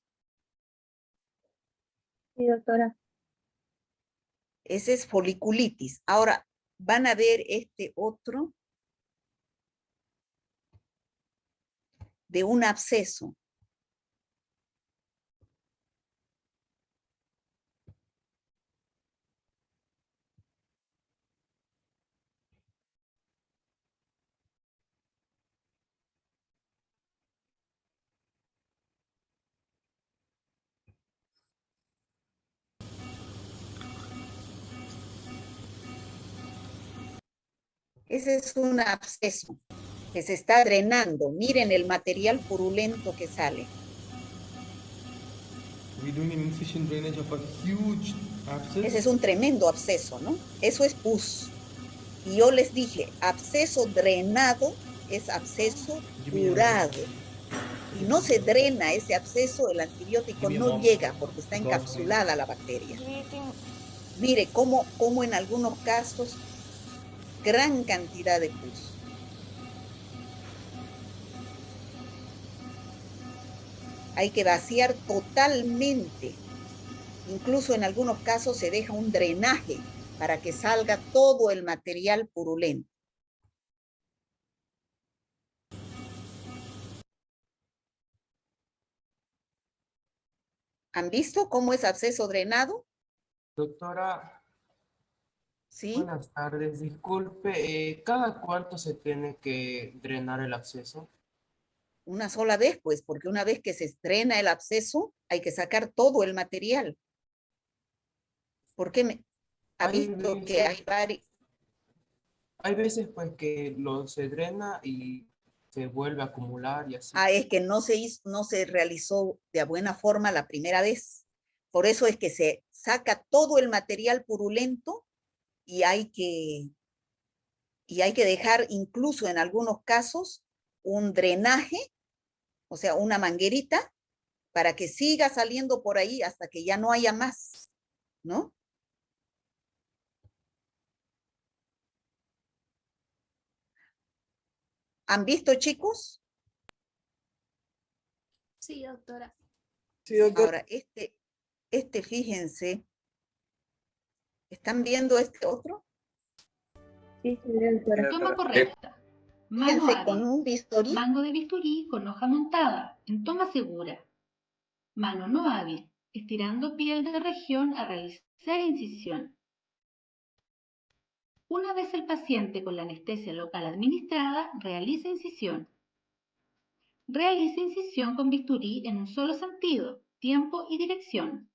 Sí, doctora. Ese es foliculitis. Ahora, van a ver este otro de un absceso. Ese es un absceso que se está drenando. Miren el material purulento que sale. Ese es un tremendo absceso, ¿no? Eso es pus. Y yo les dije, absceso drenado es absceso curado. Y no se drena ese absceso, el antibiótico no llega porque está encapsulada la bacteria. Mire cómo en algunos casos gran cantidad de pus. Hay que vaciar totalmente. Incluso en algunos casos se deja un drenaje para que salga todo el material purulento. ¿Han visto cómo es absceso drenado? Doctora, ¿Sí? buenas tardes. Disculpe, ¿cada cuánto se tiene que drenar el absceso? Una sola vez, pues, porque una vez que se estrena el absceso, hay que sacar todo el material. Porque ha visto que hay varios. Hay veces pues que se drena y se vuelve a acumular y así. Es que no se realizó de buena forma la primera vez. Por eso es que se saca todo el material purulento y hay que dejar incluso en algunos casos un drenaje, o sea, una manguerita, para que siga saliendo por ahí hasta que ya no haya más, ¿no? ¿Han visto, chicos? Sí, doctora. Sí, doctora. Ahora, fíjense, ¿están viendo este otro? Sí, doctora. Toma correcta. Mano Fíjense, hábil. con un bisturí. Mango de bisturí con hoja montada, en toma segura. Mano no hábil, estirando piel de región a realizar incisión. Una vez el paciente con la anestesia local administrada, realiza incisión. Realiza incisión con bisturí en un solo sentido, tiempo y dirección.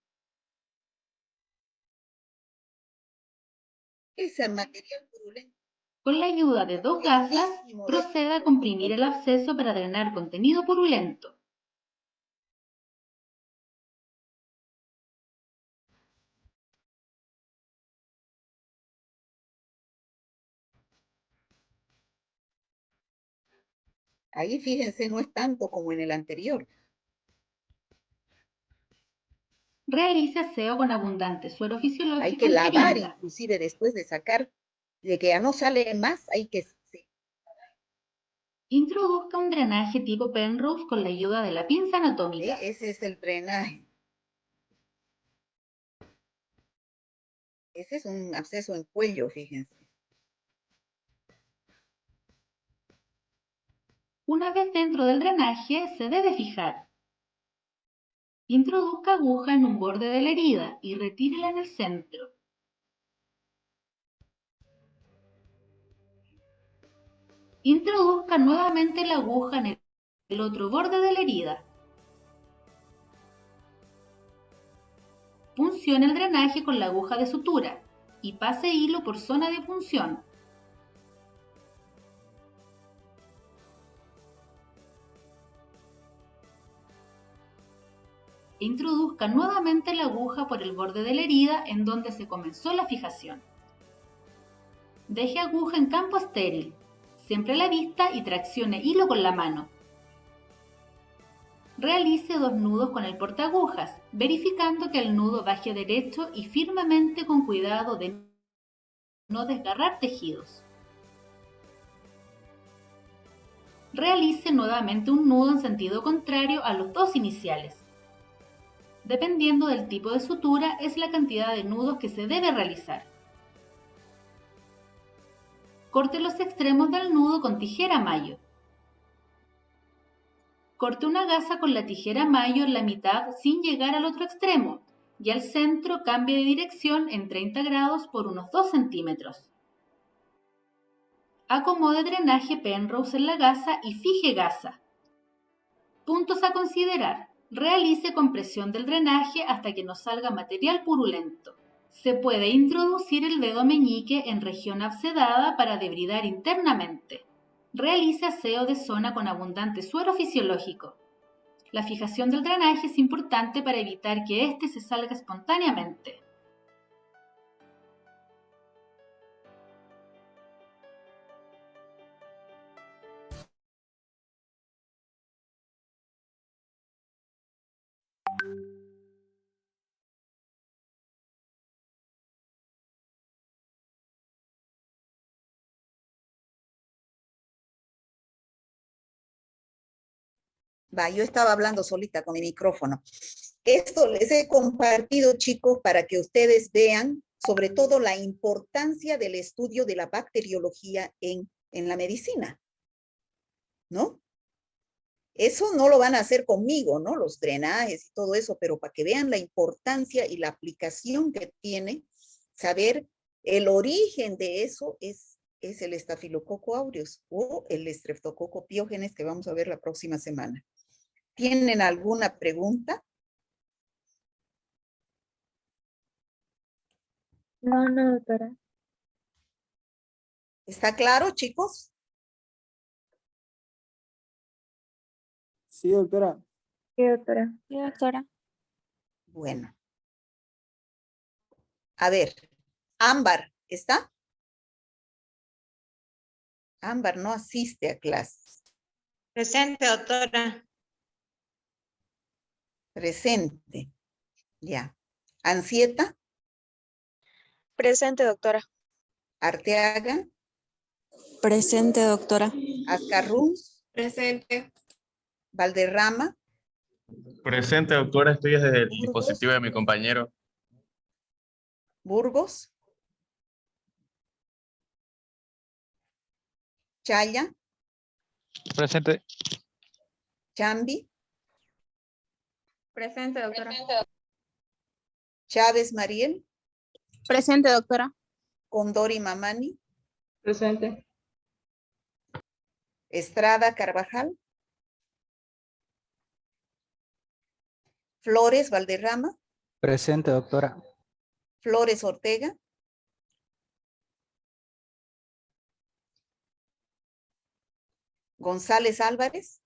Ese material purulento. Con la ayuda de 2 gasas, proceda a comprimir el absceso para drenar contenido purulento. Ahí fíjense, no es tanto como en el anterior. Realice aseo con abundante suero fisiológico. Hay que lavar inclusive después de sacar, de que ya no sale más, hay que... Introduzca un drenaje tipo Penrose con la ayuda de la pinza anatómica. Ese es el drenaje. Ese es un absceso en cuello, fíjense. Una vez dentro del drenaje, se debe fijar. Introduzca aguja en un borde de la herida y retírela en el centro. Introduzca nuevamente la aguja en el otro borde de la herida. Puncione el drenaje con la aguja de sutura y pase hilo por zona de punción. Introduzca nuevamente la aguja por el borde de la herida en donde se comenzó la fijación. Deje aguja en campo estéril, siempre a la vista y traccione hilo con la mano. Realice 2 nudos con el portaagujas, verificando que el nudo baje derecho y firmemente con cuidado de no desgarrar tejidos. Realice nuevamente un nudo en sentido contrario a los 2 iniciales. Dependiendo del tipo de sutura, es la cantidad de nudos que se debe realizar. Corte los extremos del nudo con tijera mayo. Corte una gasa con la tijera mayo en la mitad sin llegar al otro extremo y al centro cambie de dirección en 30 grados por unos 2 centímetros. Acomode drenaje Penrose en la gasa y fije gasa. Puntos a considerar. Realice compresión del drenaje hasta que no salga material purulento. Se puede introducir el dedo meñique en región abscedada para debridar internamente. Realice aseo de zona con abundante suero fisiológico. La fijación del drenaje es importante para evitar que éste se salga espontáneamente. Yo estaba hablando solita con mi micrófono. Esto les he compartido, chicos, para que ustedes vean sobre todo la importancia del estudio de la bacteriología en la medicina, ¿no? Eso no lo van a hacer conmigo, ¿no? Los drenajes y todo eso, pero para que vean la importancia y la aplicación que tiene, saber el origen de eso es el estafilococo aureus o el estreptococo piógenes que vamos a ver la próxima semana. ¿Tienen alguna pregunta? No, no, doctora. ¿Está claro, chicos? Sí, doctora. Sí, doctora. Sí, doctora. Bueno. A ver, Ámbar, ¿está? Ámbar no asiste a clases. Presente, doctora. Presente. Ya. Ansieta, Presente, doctora. Arteaga, Presente, doctora. Ascarrús, Presente. Valderrama, Presente, doctora, estoy desde el dispositivo de mi compañero. Burgos, Chaya, Presente. Chambi, Presente, doctora. Chávez Mariel, Presente, doctora. Condori Mamani, Presente. Estrada Carvajal, Flores Valderrama, Presente, doctora. Flores Ortega, González Álvarez,